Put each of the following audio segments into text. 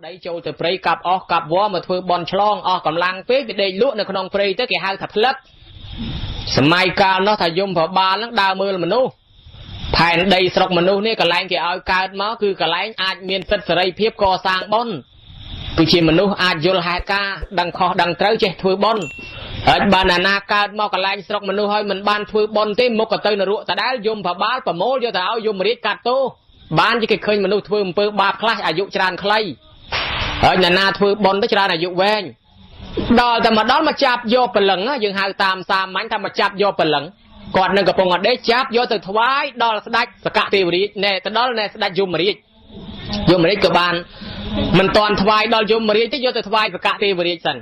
đấy châu từ prey cặp vó mà thôi bon chlong cầm lang phế bị đầy lụa này con prey tới cái hai thật lất mai cao nó thà dùng vào ba lắm đào mưa là mình nu thành đầy sọc mình nu này cả lạnh cái ao cao máu cứ cả lạnh ai miền sật sợi phép co sang bon cứ chỉ mình nu ai vô hai ca đằng kho đằng tới chơi thôi bon ở banana cao máu cả lạnh sọc mình nu hơi mình ban thôi bon tới một cái tên là ruộng ta đã dùng vào ba và mố vô thảo dùng mà đi cắt tô ban chỉ cái khơi mình nu thôi một ba classอายุ tràn clay ở nhà na thôi bon tới trànอายุ ven đòiแต่มาดอลมาจับโยปหลังนะยังหาตามสามมันทำมาจับโยปหลังก่อนหนึ่งกับปงได้จับโยตึกถวายดอลสดักสกัดตีวรีเน่แต่ดอลเน่สดักยุมรีกับบานมันตอนถวายดอลยุมรีที่โยตึกถวายสกัดตีวรีสัน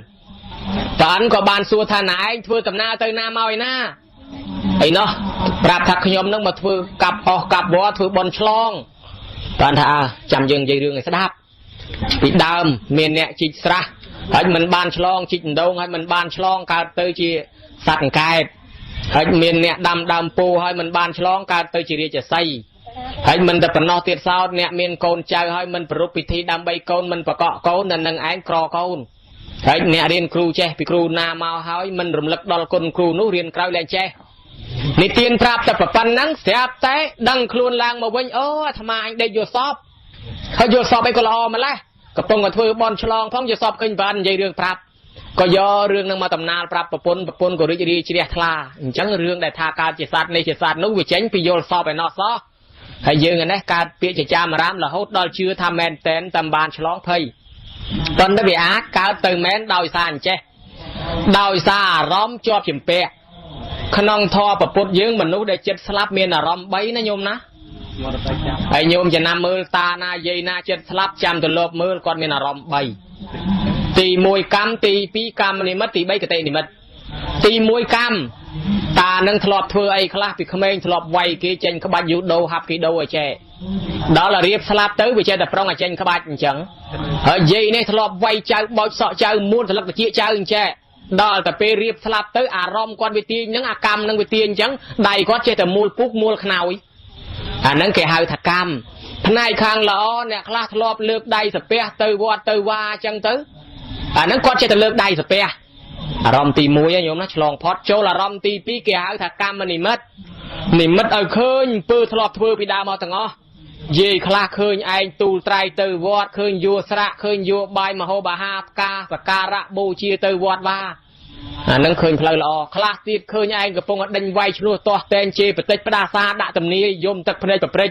ตอนกับบานสัวทานายเพื่อตำนาเตยนาเมาไอ้หน้าไอ้เนาะปราบทักขยมนั่งมาเพื่อกับออกกับบอเพื่อบอลชลองตอนท่าจำยังใจเรื่องไอ้สดับปีดามเมียนเนี่ยจิตสระให้มันบานฉลองจิตดงให้มันบานฉลองการเตยจีสัตว์กายให้เมียนเนี่ยดำปูให้มันบานฉลองการเตยจีเรียจะใส่ให้มันแต่ปนอเตียสาวเนี่ยเมียนโกนใจให้มันประรุพิธีดำใบโกนมันประกอบโกนนั่นนั่งไอ้กรอโกนให้เนี่ยเรียนครูเจ้ไปครูนามาให้มันรำลึกดอลคนครูนู้เรียนคราวแรงเจ้นิเตียนปราบแต่ประปันนังเสียบแต่ดังครูนลางมาวิ่งทำไมได้โยสอบเขาโยสอบไปก็รอมาแล้วกับปงกับเธอบอลฉลองพ้องจะสอบขึ้นบันใจเรื่องปรับก็ย่อเรื่องนั่งมาตำนานปรับประปนก็ริจรีเชียทลาจังเรื่องได้ทาการจิตศาสตร์ในจิตศาสตร์นู้วิจัยไปโยสอบไปนอซอให้ยืนกันนะการเปียจะจามารามละฮดดอลชื่อทำแมนเต้นตำบานฉลองเพยตอนได้ไปอาการเติมแมนดาวซานเจดาวซาร้อมจอบเฉียมเปะขนองทอประปดยืงมันนู้ได้เจ็ดสลับเมียนร้อมใบนะโยมนะไอ้โยมจะนำมือตาหน้าเยนาเจ็ดสลับจำตัวลบมือก่อนมีนารมใบตีมวยกำตีปีกำนี่มัดตีใบกระเตนี่มัดตีมวยกำตานั่งถลอกเธอไอ้คลาปิดขมิ้นถลอกไวกีเจนขบันยุโดฮับกีโดไอ้เจ้đó là riệp slap tới vì chơi tập trong ở trên các bạn chẳng ở dây nàyถลอกไวเจ้าบอยสอเจ้าม้วนถลอกตะเกียเจ้าเจ้đó là tập riệp slap tớiอารมณ์ก่อนไปตีนั่งอากรรมนั่งไปตีจังใดก็เจ้าแต่มูลปุ๊กมูลขนาวนั่นแกหาถักกรรมพนัยคางล้อเนี่ยคลาทลอบเลือกใดสเปียเตยวอดเตยวาจังเตอนั่นก็จะเลือกใดสเปียรอมตีมวยโยมนะฉลองพอดโจละรอมตีปีแกหาถักกรรมมันนิมิดเคยปืนทลอบเพื่อปีดามาตั้งอ๋อเย่คลาเคยไอตูไตรเตยวอดเคยโยสระเคยโยใบมโหบาฮาปกาสการะบูชีเตยวอดว่านั่งเคยเพลย์ละอคลาสตีเคยไอ้กับพงดันไวชลัวตัวเตนเจปฏิปดาซาดะตำนี้ยมตักพเนจปริจ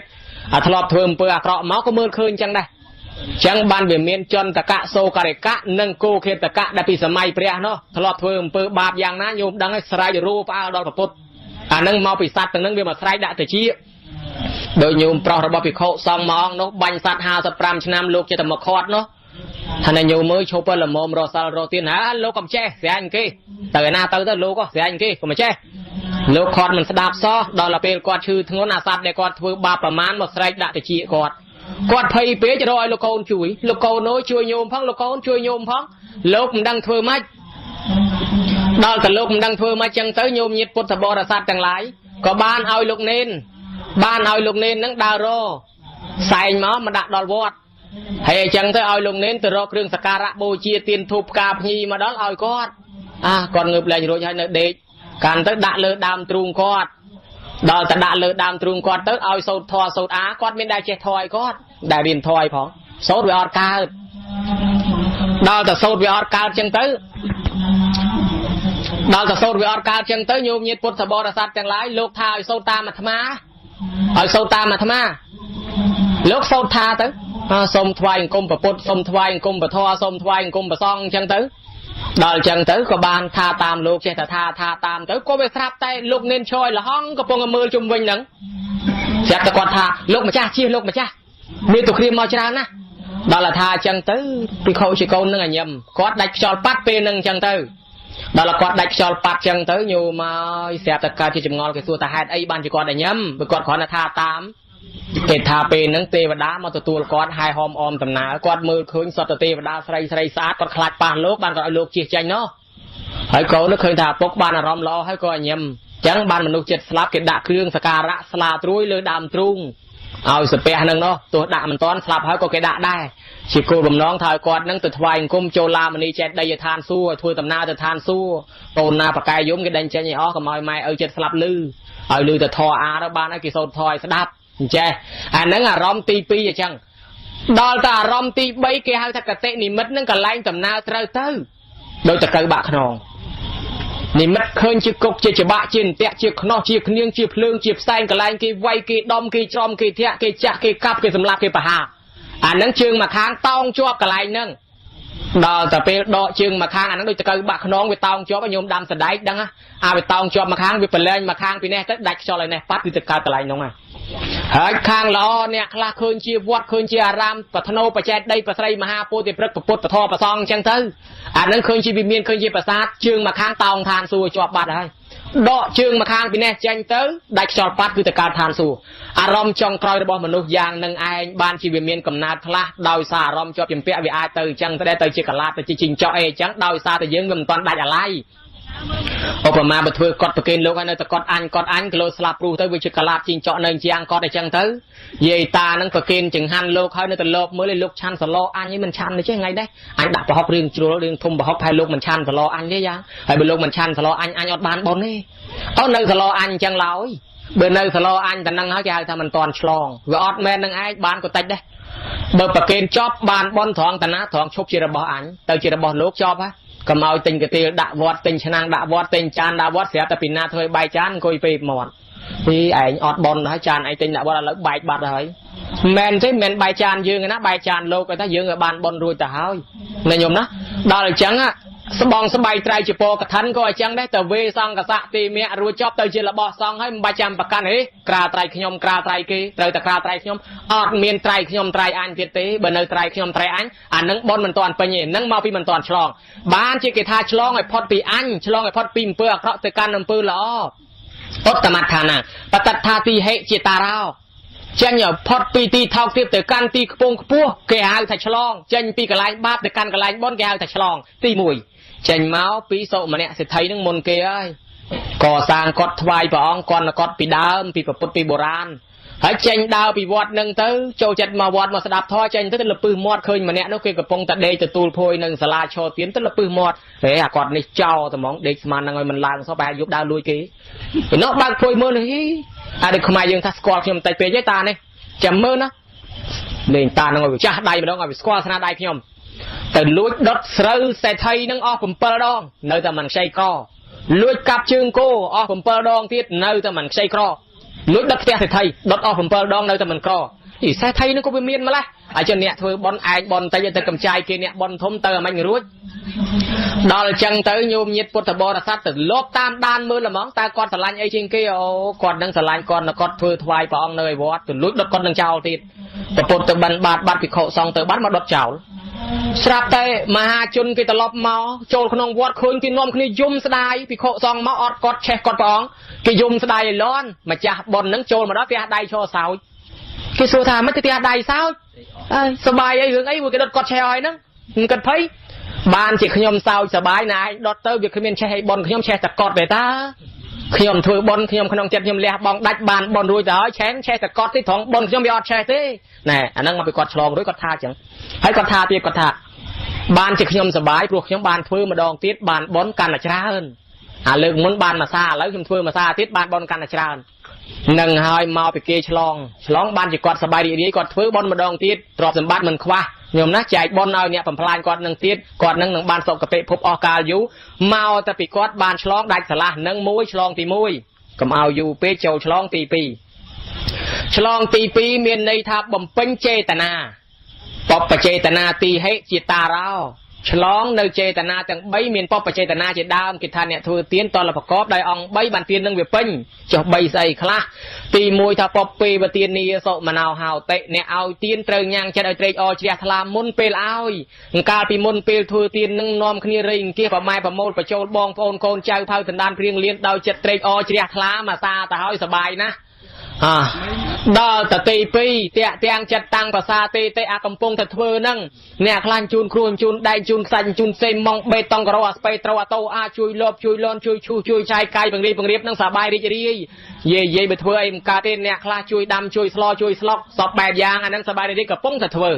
ทลอบเพิ่มเปลือกเกาะเมาส์ก็มือเคยจังได้จังบันเบียเมียนจนตะกะโซการิกะนั่งโกเคตะกะได้ปีสมัยเปรี้ยเนาะทลอบเพิ่มเปลือกบาปอย่างนั้นโยมดังให้สลายรูปเอาดอลปุตนั่งเมาปีสัตว์นั่งเบียมาสลายดะตะชี้โดยโยมปลอกระบอบปีโคซองมองเนาะบัญสัตว์หาสปรามชนามโลกจะทำมาคอดเนาะท่านนายโยมมือโชว์เปลือกมอมรอซาโรตีนฮะโลกกับเช่เสียอันกี้แต่หน้าเตอร์โลก็เสียอันกี้ก็ไม่ใช่โลกคอดมันสดาบซ้อดอลลาเปลกอดชื่อทั้งนั้นอาสัตว์ในกอดถือบาประมาณมาใส่ดะตะชีกอดเพย์เป๊ะจะรอยโลกโอนช่วยโลกโอนน้อยช่วยโยมพังโลกโอนช่วยโยมพังโลกมันดังถือไหมดอลแต่โลกมันดังถือไหมจังเตอร์โยมยึดพุทธบริษัทต่างหลายก็บ้านเอาลูกเน้นนั่งดาวโรใส่หม้อมาดักดอลวอดให้จังเตอร์เอาลูกเน้นตัวรอเครื่องสการะบูชีเตียนทุบกาพญีมาดอลเอากอดก่อนเงือบเลยโรยให้เด็กการเตอดะเลือดำตรุงกอดดอลแต่ดะเลือดำตรุงกอดเตอเอาโซดทอโซดกอดไม่ได้เจ็ดทอยกอดได้เรียนทอยพอโซดไวออดกาดอลแต่โซดไวออดกาจังเตอดอลแต่โซดไวออดกาจังเตอโยมยึดพุทธบริษัทจังไรโลกทาโซตามาธรรมะเอาโซตามาธรรมะโลกโซทาเตอสมทวายกรมประปุตสมทวายกรมประทอสมทวายกรมประซองจังเตอดอลจังเตอก็บานทาตามลูกเจตทาตามเตอก็ไปสลับไตลูกเน้นช่อยละห้องก็ปงมือจุ่มวิ่งหนังเสียตะกอดทาลูกมาจ้าชี้ลูกมาจ้ามีตุครีมมาจรานะดอลทาจังเตอปีเขาชิโกนนึงยำกอดดักจอลปัดเปนึงจังเตอดอลกอดดักจอลปัดจังเตออยู่มาเสียตะการที่จมงอกับสัวตาหายไอ้บ้านชิกอดได้ยำไปกอดขอนาทาตามเกตทาเป็นนังเตวดามาตัวกอดไฮฮอมออมตำนากอดมือคืนสดเตวดาใส่สาดกอดคลาดปานโลกบ้านก็โลกเจียใจเนาะให้เขานึกเคยทาปกบ้านอารมณ์รอให้ก็ยำจังบ้านมนุษย์เจ็ดสลับเกตด่าเครื่องสการะสลาตรุยเลยดามตรุงเอาสเปียนึงเนาะตัวด่ามันตอนสลับให้ก็เกตด่าได้ ជាគោលបំណងថាគាត់នឹងទៅថ្វាយអង្គមចូលឡាមនីចេតដីឋានសួគ៌ធ្វើដំណើរទៅឋានសួគ៌កូនណាបកាយយមគេដេញចេញឲ្យអស់កុំឲ្យម៉ែឪចិត្តស្លាប់លឺឲ្យលឺទៅធរអាទៅបានហើយគេសូត្រធរឲ្យស្ដាប់អញ្ចេះអាហ្នឹងអារម្មណ៍ទី2អញ្ចឹងដល់តែអារម្មណ៍ទី3គេហៅថាកតិនិមិត្តហ្នឹងកន្លែងដំណើរត្រូវទៅដោយតកៅបាក់ខ្នងនិមិត្តឃើញជាគុកជាច្បាក់ជាអន្ទាក់ជាខ្នោះជាគ្នៀងជាភ្លើងជាផ្សែងកន្លែងគេវាយគេដំគេច្រំគេធាក់គេចាក់គេកាប់គេសម្លាប់គេប្រហារអាហ្នឹងជើងមកខាងតោងជាប់កន្លែងហ្នឹងដល់តែពេលដកជើងមកខាងអាហ្នឹងដូចតកៅបាក់ខ្នងវាតោងជាប់ញោមដាំសដែកដឹងអាវាតោងជាប់មកខាងវាប្រឡែងមកខាងពីនេះទៅដាច់ខ្យល់ឲ្យនេះប៉ាត់គឺទៅកើតកន្លែងហ្នឹងហើយខាងល្អអ្នកខ្លះឃើញជាវត្តឃើញជាអារាមបធ្នោបច្ចេកដីប្រស្រីមហាពោធិព្រឹកពុទ្ធពធប្រសងអញ្ចឹងទៅអាហ្នឹងឃើញជាវិមានឃើញជាប្រាសាទជើងមកខាងតោងឋានសួគ៌ជាប់បាត់ហើយដកជើងមកខាងពីនេះចេញទៅដាច់ខ្យល់ប៉ាត់គឺទៅកើតឋានសួគ៌អារម្មណ៍ចុងក្រោយរបស់មនុស្សយ៉ាងនឹងឯងបានជាវាមានកំណត់ខ្លះដោយសារអារម្មណ៍ជាប់ជំពាក់វាអាចទៅអញ្ចឹងទៅជាកលាតទៅជាជីងចក់អីអញ្ចឹងដោយសារតែយើងវាមិនទាន់ដាច់អាឡ័យឧបមាបើធ្វើកត់ប្រគេនលោកហើយនៅតែកត់អញគីឡូស្លាប់ព្រុសទៅវាជាកលាតជីងចក់នៅជាងកត់អញ្ចឹងទៅយាយតានឹងប្រគេនចង្ហាន់លោកហើយនៅតែលោកមើលឲ្យលោកឆាន់សឡអញនេះមិនឆាន់ទេថ្ងៃនេះអញដាក់ប្រហុករឿងជ្រុលរឿងធំប្រហុកហើយលោកមិនឆាន់សឡអញទេយ៉ាងហើយបើលោកមិនឆាន់សឡអញអត់បានបុណ្យទេអូនៅសឡអញអញ្ចឹងឡើយបើនៅសឡអញតែនឹងហើយគេហៅថាមិនតាន់ឆ្លងវាអត់មែននឹងឯងបានក៏តិចដែរបើប្រគេនចប់បានបុណ្យត្រង់តាណាត្រង់ឈប់ជារបស់អញទៅជារបស់លោកចប់ហ่ะកុំឲ្យទិញកាទៀលដាក់វត្តទិញឆ្នាំងដាក់វត្តទិញចានដាក់វត្តស្រាប់តែពីណាធ្វើបាយចានអង្គុយពេកមាត់ពីឯងអត់បនហើយចានឯងទិញដាក់វត្តឥឡូវបែកបាត់ហើយមែនទេមែនបាយចានយើងណាបាយចានលោកគាត់ថាយើងឲ្យបានបនរួចទៅហើយណាញោមណាដល់អញ្ចឹងស្បងស្បៃត្រៃជាពកឋិនក៏អញ្ចឹងដែរទៅវេសង្កសៈទីមៈរួចចប់ទៅជារបស់សង្ឃហើយមិនបាច់ចាំប្រកាន់ទេក្រាលត្រៃខ្ញុំក្រាលត្រៃគេត្រូវតែក្រាលត្រៃខ្ញុំអត់មានត្រៃខ្ញុំត្រៃអញទៀតទេបើនៅត្រៃខ្ញុំត្រៃអញអានឹងបនមិនទាន់ពេញទេនឹងមកពីមិនទាន់ឆ្លងបានជាគេថាឆ្លងឲ្យផុតពីអញឆ្លងឲ្យផុតពីអំពើអាក្រក់ទៅកាន់អំពើល្អឧត្តមដ្ឋានាបតថាទីហេជាតារោចេញផុតពីទីថោកទាបទៅកាន់ទីខ្ពង់ខ្ពស់គេហៅថាឆ្លងចេញពីកន្លែងបាបទៅកាន់កន្លែងបុណ្យគេហៅថាឆ្លងទី1ចេញមកពីសុមនៈសិទ្ធិនឹងមុនគេហើយកសាងកត់ថ្វាយព្រះអង្គគាត់កត់ពីដើមពីប្រពុតពីបុរាណហើយចេញដើរពីវត្តនឹងទៅចូលចិត្តមកវត្តមកស្ដាប់ធម៌ចេញទៅលពឹសមាត់ឃើញម្នាក់នោះគេកំពុងតែដេកទទួលភួយនឹងសាលាឈរទៀនទៅលពឹសមាត់ហេអាគាត់នេះចោលតែហ្មងដេកស្មាននឹងឲ្យមិនឡើងសោះបែរយកដើរលួចគេពីនោះបើកភួយមើលនេះអាដូចខ្មែរយើងថាស្គាល់ខ្ញុំតិចពេកទេតានេះចាំមើលណាលេងតានឹងឲ្យចាស់ដៃម្ដងឲ្យស្គាល់ស្នាដៃខ្ញុំទៅលួចដុតស្រូវសេដ្ឋីនឹងអស់7ដងនៅតែមិនខ្ចីក្រលួចកាប់ជើងគោអស់7ដងទៀតនៅតែមិនខ្ចីក្រលួចដុតផ្ទះសេដ្ឋីដុតអស់7ដងនៅតែមិនក្រអីសេដ្ឋីនឹងក៏វាមានម្លេះហើយចុះអ្នកធ្វើបន់ឯងបន់តិចទៅកំចាយគេអ្នកបន់ធំទៅអាមិនរួចដល់អញ្ចឹងទៅញោមញាតពុទ្ធបរិស័ទទៅលបតាមដានមើលល្មងតើគាត់ស្រឡាញ់អីជាងគេអូគាត់នឹងស្រឡាញ់គាត់ធ្វើថ្វាយព្រះអង្គនៅឯវត្តទៅលួចដុតគាត់នឹងចោលទៀតប្រពុតទៅបិណ្ឌបាតបាត់ភិក្ខុសង្ឃទៅបាត់មកដុតចោលស្រាប់តែមហាជនគេត្រឡប់មកចូលក្នុងវត្តឃើញគេនាំគ្នាយំស្ដាយភិក្ខុសង្ឃមកអត់គាត់ឆេះគាត់ព្រះអង្គគេយំស្ដាយឲ្យលន់ម្ចាស់បុណ្យនឹងចូលមកដល់ផ្ទះដៃឈរសោចគេសួរថាមិនទៅផ្ទះដៃសោចអើយសបាយអីរឿងអីគេដុតគាត់ឆេះឲ្យហ្នឹងមិនគិតភ័យបានជាខ្ញុំសោចសបាយណាឯងដុតទៅវាគ្មានឆេះឲ្យបុណ្យខ្ញុំឆេះតែគាត់ទេតាខ្ញុំធ្វើបុណ្យខ្ញុំក្នុងចិត្តខ្ញុំលះបង់ដាច់បានបុណ្យរួចទៅហើយឆេះតែគាត់ទេត្រង់បុណ្យខ្ញុំវាអត់ឆេះទេណែអាហ្នឹងមកពីគាត់ឆ្លងរួចគាត់ថាអញ្ចឹងហើយគាត់ថាទៀតគាត់ថាបានជាខ្ញុំសប្បាយព្រោះខ្ញុំបានធ្វើម្ដងទៀតបានបុណ្យកាន់តែច្រើនអាលើកមុនបានមួយសាឥឡូវខ្ញុំធ្វើមួយសាទៀតបានបុណ្យកាន់តែច្រើននឹងហើយមកពីគេឆ្លងបានជាគាត់សប្បាយរីករាយគាត់ធ្វើបុណ្យម្ដងទៀតទ្រព្យសម្បត្តិមិនខ្វះខ្ញុំណាចែកបុណ្យឲ្យអ្នកបំផ្លាញគាត់នឹងទៀតគាត់នឹងបានសុគតិភពអស់កាលយូរមកតែពីគាត់បានឆ្លងដាច់ស្រឡះនឹងមួយឆ្លងទី1កុំឲ្យយូរពេកចូលឆ្លងទី2ឆ្លងទី2មានន័យថាបំពេញចេតនាបព្វចេតនាទីហេជាតារោឆ្លងនៅចេតនាទាំង3មានបព្វចេតនាជាដើមគេថាអ្នកធ្វើទានតលប្រកបដោយអង្គ3បានទាននឹងវាពេញចុះ3ស្អីខ្លះទី1ថាបព្វពេវទានីសុមណោហោតិអ្នកឲ្យទានត្រូវញ៉ាំងចិត្តឲ្យត្រេកអរជ្រះថ្លាមុនពេលឲ្យកាលពីមុនពេលធ្វើទាននឹងនាំគ្នារៃអង្គាសប្រម៉ែប្រមូលបញ្ចូលបងប្អូនកូនចៅផៅដណ្ដានព្រៀងលៀនដោយចិត្តត្រេកអរជ្រះថ្លាមកសាទៅហើយសបាយណាស់ ដល់តទី2ទាំងចិត្តតាំងភាសាទេអាកំពុងតែធ្វើហ្នឹងអ្នកខ្លាញ់ជូនគ្រួជូនដៃជូនខ្សាច់ជូនសេម៉ងបេតុងការ៉ូអាស្ពៃត្រូវអាតូអាជួយលបជួយលន់ជួយឈូសជួយឆាយកាយបង្រៀបហ្នឹងសប្បាយរីករាយយាយទៅធ្វើអីមិនកើតទេអ្នកខ្លះជួយដាំជួយស្លជួយស្លុកសពបែបយ៉ាងអាហ្នឹងសប្បាយរីករាយកំពុងតែធ្វើ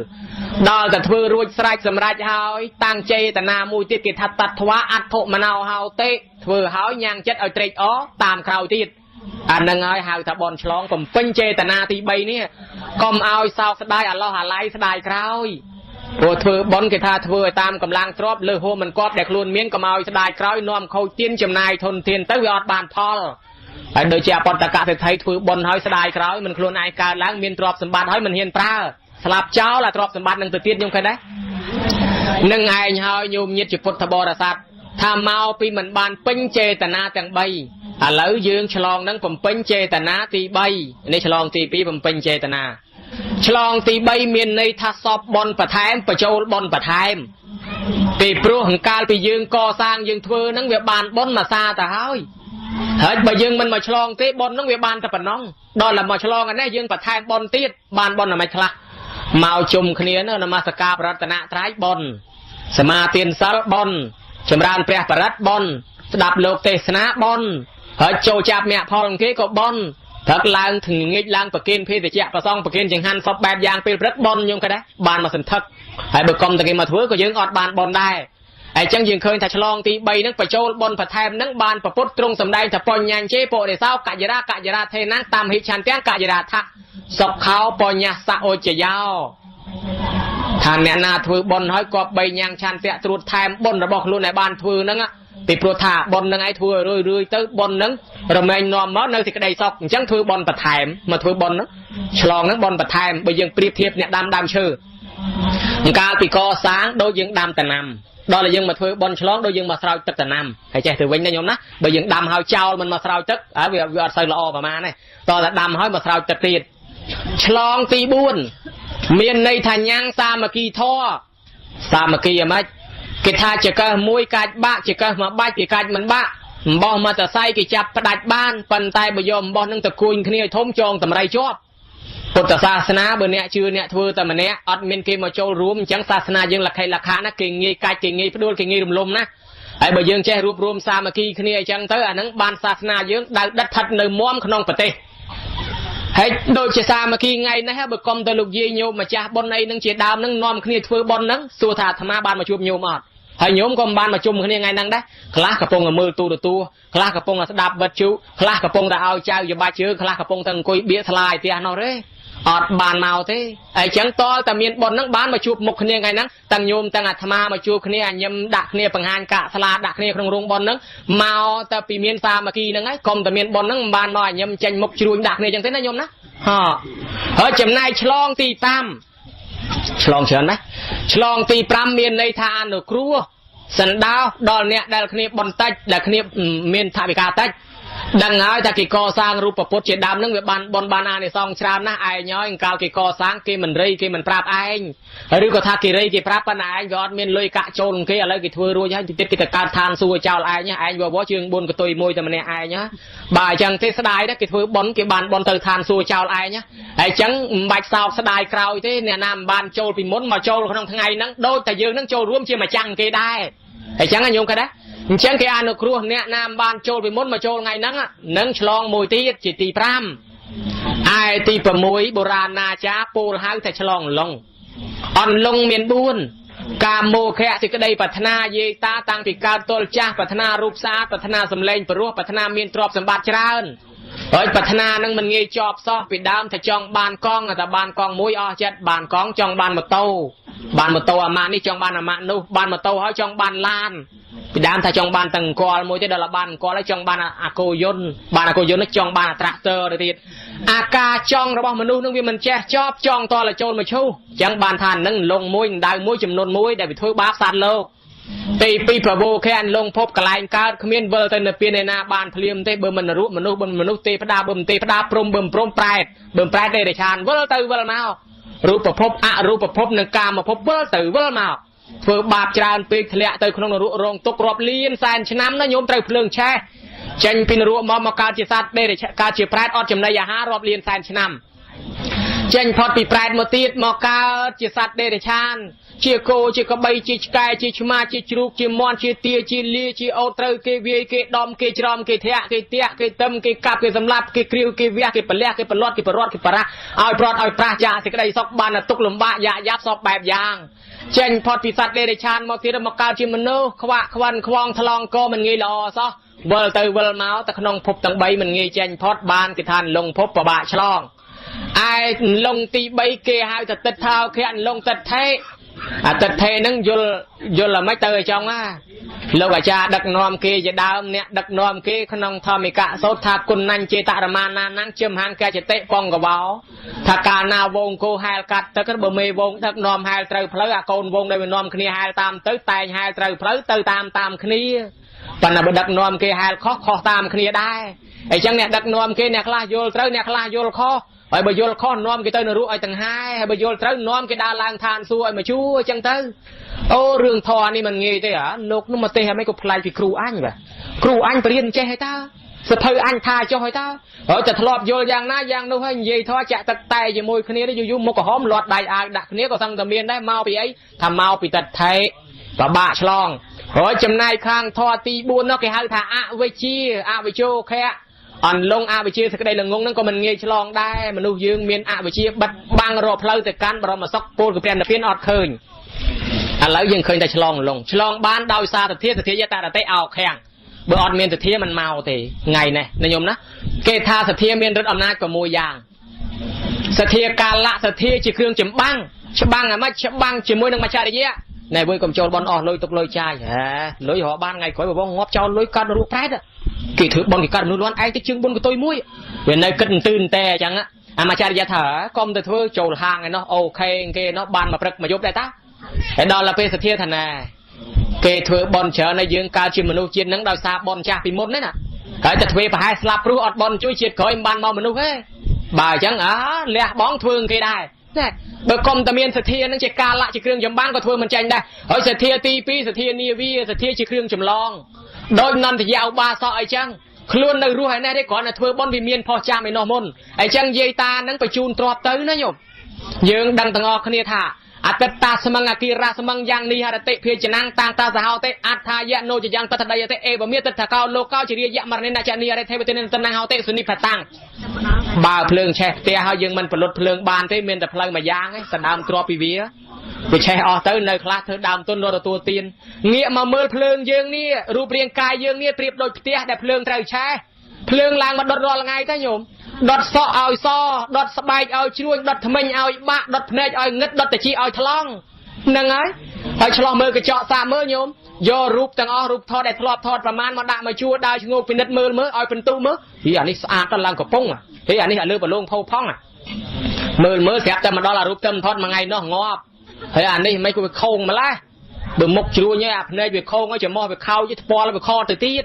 ដល់តែធ្វើរួចស្រេចសម្រេចហើយតាំងចេតនាមួយទៀតគេថាតត្វាអដ្ឋមនោហោទេធ្វើហើយញ៉ាំងចិត្តឲ្យត្រេកអរតាមក្រោយទៀតអានឹងហើយហៅថាបនឆ្លងបំពេញចេតនាទី3នេះកុំឲ្យសោកស្ដាយអាឡោះអាឡៃស្ដាយក្រោយព្រោះធ្វើបនគេថាធ្វើឲ្យតាមកម្លាំងទ្រព្យលើហូមមិនគាត់ដែលខ្លួនមានកុំឲ្យស្ដាយក្រោយនាំខូចទានចំណាយធនធានទៅវាអត់បានផលហើយដូចជាអបតកៈសេដ្ឋីធ្វើបនឲ្យស្ដាយក្រោយមិនខ្លួនឯងកើតឡើងមានទ្រព្យសម្បត្តិហើយមិនហ៊ានប្រើស្លាប់ចោលអាទ្រព្យសម្បត្តិនឹងទៅទៀតខ្ញុំឃើញដែរនឹងឯងហើយញោមញាតិជាពុទ្ធបរិស័ទថាមកពីមិនបានពេញចេតនាទាំង3ឥឡូវយើងឆ្លងនឹងបំពេញចេតនាទី3នេះឆ្លងទី2បំពេញចេតនាឆ្លងទី3មានន័យថាសពបនបន្ថែមបញ្ចូលបនបន្ថែមពីព្រោះហង្កាលពីយើងកសាងយើងធ្វើនឹងវាបានបនមកសាទៅហើយបើយើងមិនមកឆ្លងទេបននឹងវាបានតែប៉ុណ្ណឹងដល់តែមកឆ្លងអានេះយើងបន្ថែមបនទៀតបានបនអ្មេចខ្លះមកជុំគ្នានៅនមស្ការប្រតនត្រ័យបនសមាទានសិលបនចម្រើនព្រះបរិត្តបនស្ដាប់លោកទេសនាបនហើយចូលចាប់មគ្គផលគេក៏បនព្រឹកឡើងถึงងាកឡើងប្រគិនភេទជ្ជៈប្រសងប្រគិនចង្ហាន់សពបែបយ៉ាងពេលព្រឹកបនខ្ញុំក៏ដែរបានមកសន្ធឹកហើយបើកុំតែគេមកធ្វើក៏យើងអត់បានបនដែរហើយចឹងយើងឃើញថាឆ្លងទី3ហ្នឹងបញ្ចូលបនបន្ថែមហ្នឹងបានប្រពុតទ្រង់សម្ដែងថាបញ្ញញ្ជេពុរិសោកយរាថេណាតាមហិឆន្ទាំងកយរាថៈសុខោបញ្ញសអូចយោថាអ្នកណាធ្វើបនហើយក៏បីញ៉ាំងឆន្ទៈត្រួតថែមបនរបស់ខ្លួនឲ្យបានធ្វើហ្នឹងពីព្រោះថាបនហ្នឹងឯងធ្វើរឿយទៅបនហ្នឹងរមែងនាំមកនៅសេចក្តីសុខអញ្ចឹងធ្វើបនបន្ថែមមកធ្វើបនហ្នឹងឆ្លងហ្នឹងបនបន្ថែមបើយើងប្រៀបធៀបអ្នកដាំដើមឈើកាលពីកសាងដូចយើងដាំដំណាំដល់តែយើងមកធ្វើបនឆ្លងដូចយើងមកស្រោចទឹកដំណាំហើយចេះទៅវិញណាញោមណាបើយើងដាំហើយចោលមិនមកស្រោចទឹកហើយវាអត់សូវល្អប្រហែលទេតោះតែដាំហើយមកស្រោចទឹកទៀតឆ្លងទី4មានន័យថាញ៉ាំងសាមគ្គីធម៌សាមគ្គីអ្មេចគេថាចកឹះមួយកាច់បាក់ចកឹះមកបាច់គេកាច់មិនបាក់អំបោះមកតសៃគេចាប់ផ្ដាច់បានប៉ុន្តែបើយកអំបោះនឹងទៅគួយគ្នាឲ្យធំចងតម្រៃជាប់ពុទ្ធសាសនាបើអ្នកជឿអ្នកធ្វើតែម្នាក់អត់មានគេមកចូលរួមអញ្ចឹងសាសនាយើងលក្ខិលក្ខណៈណាគេងាយកាច់គេងាយផ្ដួលគេងាយរំលំណាហើយបើយើងចេះរួបរวมសាមគ្គីគ្នាអញ្ចឹងទៅអានឹងបានសាសនាយើងដៅដិតផិតនៅមុំក្នុងប្រទេសហើយដូចជាសាមគ្គីថ្ងៃនេះបើកុំទៅលោកយាយញោមម្ចាស់បុណ្យអីនឹងជាដើមនឹងនាំគ្នាធ្វើបុណ្យនឹងសួរថាអាត្មាបានមកជួបញោមអត់ហើយញោមក៏មិនបានមកជុំគ្នាថ្ងៃហ្នឹងដែរខ្លះកំពុងតែមើលទូរទស្សន៍ខ្លះកំពុងតែស្ដាប់វិទ្យុខ្លះកំពុងតែឲ្យចៅយបាច់ជើខ្លះកំពុងតែអង្គុយបៀកថ្លាយផ្ទះនោះទេអត់បានមកទេហើយអញ្ចឹងតលតែមានបុណ្យហ្នឹងបានមកជួបមុខគ្នាថ្ងៃហ្នឹងទាំងញោមទាំងអាត្មាមកជួបគ្នាញឹមដាក់គ្នាបង្ហាញកាកស្លាដាក់គ្នាក្នុងរោងបុណ្យហ្នឹងមកតែពីមានសាមគ្គីហ្នឹងហើយកុំតែមានបុណ្យហ្នឹងមិនបានមកញឹមចេញមុខជ្រួញដាក់គ្នាអញ្ចឹងទេណាញោមណាហើយចំណែកឆ្លងទី5ឆ្លងច្រើនណាឆ្លងទី5មានន័យថាអនុគ្រោះសណ្ដោដល់អ្នកដែលគ្នាបន្តិចដែលគ្នាមានថវិកាតិចដឹងហើយថាគេកសាងរូបពុទ្ធជាដើមនឹងវាបានបនបានអានិសង្សច្រើនណាស់ឯងហើយកាលគេកសាងគេមិនរៃគេមិនប្រាប់ឯងឬក៏ថាគេរៃគេប្រាប់ប៉ុន្តែឯងវាអត់មានលុយកាក់ចូលនឹងគេឥឡូវគេធ្វើរួចហើយតិចគេទៅកើតឋានសួគ៌ចោលឯងឯងវជើង4កតុយមួយតែម្នាក់ឯងណាបើអញ្ចឹងទេស្ដាយដែរគេធ្វើបនគេបានបនទៅឋានសួគ៌ចោលឯងហើយអញ្ចឹងមិនបាច់សោកស្ដាយក្រោយទេអ្នកណាមិនបានចូលពីមុនមកចូលក្នុងថ្ងៃហ្នឹងដូចតែយើងនឹងចូលរួមជាម្ចាំងគេដែរអញ្ចឹងញោមគាត់ណាអញ្ចឹងគេអនុគ្រោះអ្នកណាមិនបានចូលពីមុនមកចូលថ្ងៃហ្នឹងនឹងឆ្លងមួយទៀតជាទី5ឯទី6បុរាណណាចាពោលហៅថាឆ្លងឡុងអន់ឡុងមាន4កាមោខៈសេចក្តីប្រាថ្នាយេតាតាំងពីកើតទល់ចាស់ប្រាថ្នារូបស្អាតប្រាថ្នាសម្លេងព្រោះប្រាថ្នាមានទ្រព្យសម្បត្តិច្រើនហើយប្រាថ្នានឹងមិនងាយជាប់សោះពីដើមថាចង់បានកង់តែបានកង់មួយអស់ចិត្តបានកង់ចង់បានម៉ូតូអាម៉ានេះចង់បានអាម៉ានោះបានម៉ូតូហើយចង់បានឡានពីដើមថាចង់បានទាំងអង្គលមួយទេដល់បានអង្គលហើយចង់បានអាកូយន្តបានអាកូយន្តនេះចង់បានអាត្រាក់ទ័រទៅទៀតអាការចង់របស់មនុស្សនឹងវាមិនចេះចប់ចង់តរចូលមកឈូសអញ្ចឹងបានថានឹងលងមួយដៅមួយចំនួនមួយដែលវាធ្វើបាបសត្វលោកទី2ប្រវោខែលងភពកន្លែងកើតគ្មានវិលទៅនៅពីណាបានភ្លាមទេបើមិនរូបមនុស្សមនុស្សទេផ្ដាបើមិនទេផ្ដាព្រំបើព្រំប្រែតបើប្រែតទេរាឆានវិលទៅវិលមករូបភពអរូបភពនិងកាមភពវិលទៅវិលមកធ្វើបាបច្រើនពេកធ្លាក់ទៅក្នុងនរករងទុកររាប់លានសែនឆ្នាំណាញោមត្រូវភ្លើងឆេះ ចេញពីនរកមកកើតជាសត្វដេរកើតជាប្រែតអត់ចំណីអាហាររាប់លានសែនឆ្នាំចេញផុតពីប្រែតមកទៀតមកកើតជាសត្វដេរឆានជាគោជាក្បីជាឆ្កែជាឆ្មាជាជ្រូកជាមាន់ជាទាជាលាជាអូត្រូវគេវាយគេដំគេច្រំគេធាក់គេទាក់គេទឹមគេកាប់គេសម្លាប់គេគ្រាវគេវះគេប្រលះគេប្រលត់គេប្រត់គេប្រះឲ្យប្រត់ឲ្យប្រាស់ចាសេចក្តីសុខបានទុកលំបាកយ៉ាយ៉ាប់សពបែបយ៉ាងចេញផុតពីសត្វដេរឆានមកទៀតមកកើតជាមនុស្សខ្វាក់ខ្វិនខ្វងថ្លង់កមិនងាយល្អសោះវិលទៅវិលមកតែក្នុងភពទាំង3មិនងាយចេញផុតបានគេថាលងភពពិបាកឆ្លងឯលងទី3គេហៅថាទឹកថោខៈលងទឹកថេអាទឹកថេហ្នឹងយល់មិនទៅឲ្យចង់ណាលោកអាចារ្យដឹកនាំគេជាដើមអ្នកដឹកនាំគេក្នុងធម្មិកៈសូត្រថាគុណណាញ់ចេតរមាណាណាំងជឹមហានកចតិបងកវោថាកាលណាវងគោហែលកាត់ទឹកបើមេវងដឹកនាំហែលត្រូវផ្លូវអាកូនវងដែលវានាំគ្នាហែលតាមទៅតែងហែលត្រូវផ្លូវទៅតាមគ្នាប៉ុន្តែបើដឹកនាំគេហែលខុសតាមគ្នាដែរអញ្ចឹងអ្នកដឹកនាំគេអ្នកខ្លះយល់ត្រូវអ្នកខ្លះយល់ខុសហើយបើយល់ខុសនាំគេទៅនរកឲ្យទាំងហាយហើយបើយល់ត្រូវនាំគេដើរឡើងឋានសួគ៌ឲ្យមកជួអញ្ចឹងទៅអូរឿងធម៌នេះមិនងាយទេលោកនោះមកទេហើយមិនក៏ផ្លាយពីគ្រូអញបាទគ្រូអញបរៀនចេះហើយតើសភៅអញថាចុះហើយតើហើយតែធ្លាប់យល់យ៉ាងណាយ៉ាងនោះហើយនិយាយធម៌ចាក់ទឹកតែជាមួយគ្នាយូរមុខក្រហមលាត់ដៃអាវដាក់គ្នាក៏សឹងតែមានដែរមកពីអីថាមកពីទឹកថេពិបាកឆ្លងហើយចំណាយខាងធម៌ទី4នោះគេហៅថាអវិជ្ជាអវិជ្ជោខៈអន្លងអវិជ្ជាសេចក្តីល្ងងហ្នឹងក៏មិនងាយឆ្លងដែរមនុស្សយើងមានអវិជ្ជាបិទបាំងរកផ្លូវទៅកាន់បរមសុខពលគឺព្រះនិព្វានអត់ឃើញឥឡូវយើងឃើញតែឆ្លងបានដោយសារទធាយតរតិអោខាំងបើអត់មានទធាមិនមកទេថ្ងៃនេះណាញោមណាគេថាទធាមានឫទ្ធិអំណាច6យ៉ាងសទ្ធាកាលៈសទ្ធាជាគ្រឿងច្បាំងច្បាំងអាម៉េចច្បាំងជាមួយនឹងមច្ឆរិយៈណែវិញកុំចូលបន់អស់លុយទុកលុយចាយលុយរកបានថ្ងៃក្រោយបងងាប់ចោលលុយកាត់រੂប្រែតគេធ្វើបន់គេកាត់មនុស្សលន់ឯងទៅជើងបុណ្យកតុយមួយវានៅគិតទឿនតែអញ្ចឹងអាមច្ឆរិយៈថាកុំទៅធ្វើចូលហាងឯណោះអូខេគេណោះបានមកព្រឹកមកយប់ដែរតាហើយដល់ទៅពេលសទ្ធាថាណាគេធ្វើបន់ច្រើនហើយយើងកើតជាមនុស្សជាតិហ្នឹងដោយសារបន់ចាស់ពីមុនណាហើយតែធ្វើប្រហែលស្លាប់ព្រោះអត់បន់ជួយជាតិក្រោយមិនបានមកមនុស្សទេបើអញ្ចឹងលះបងធ្វើគេដែរណាបើកុំតែមានសទ្ធានឹងជាកាលៈជាគ្រឿងចម្បាំងក៏ធ្វើមិនចាញ់ដែរហើយសទ្ធាទី2សទ្ធានាវាសទ្ធាជាគ្រឿងចម្លងដោយនន្តយឧបាសកអីចឹងខ្លួននៅរស់ហើយនេះទេគ្រាន់តែធ្វើបន់វាមានផុសចាំឯនោះមុនអញ្ចឹងយាយតានឹងបញ្ជូនទ្រព្យទៅណាញោមយើងដឹងទាំងអស់គ្នាថាអតិតាសមង្អគិរៈសមង្យ៉ាងនិហរតិភិចណាំងតាំងតាសហោតិអដ្ឋាយៈនោចយ៉ាងតតដយតិអេវមេតតកោលោកោជារិយៈមរណិនចនិរទេវតិនិតណងហោតិសុនិភតាំងបើភ្លើងឆេះផ្ទះហើយយើងមិនផលិតភ្លើងបានទេមានតែផ្លូវមួយយ៉ាងឯងសដើមទ្រព្យពីវាឆេះអស់ទៅនៅខ្លះធ្វើដើមទុនរត់ទទួលទានងាកមកមើលភ្លើងយើងនេះរូបរាងកាយយើងនេះប្រៀបដូចផ្ទះដែលភ្លើងត្រូវឆេះភ្លើងឡើងមកដុតរាល់ថ្ងៃទៅញោមដុតសក់ឲ្យសដុតស្បែកឲ្យជ្រួញដុតធ្មេញឲ្យបាក់ដុតភ្នែកឲ្យងឹតដុតតិចឲ្យថ្លង់ហ្នឹងហើយឆ្លោះមើលកញ្ចក់សាកមើលញោមយករូបទាំងអស់រូបថតដែលធ្លាប់ថតប្រមាណមកដាក់មកជួរដើរឈ្ងោកពិនិត្យមើលឲ្យពិន្ទុមើលហីអានេះស្អាតដល់ឡើងកំពុងហីអានេះឲ្យលើបលងផោផង់មើលស្រាប់តែមកដល់អារូបទៅថតមួយថ្ងៃនោះងាប់ហើយអានេះមិនក៏វាខោងម្ល៉េះបើមុខជ្រួញអាភ្នែកវាខោងឲ្យច្រមុះវាខោយថ្ពាល់វាខទៅទៀត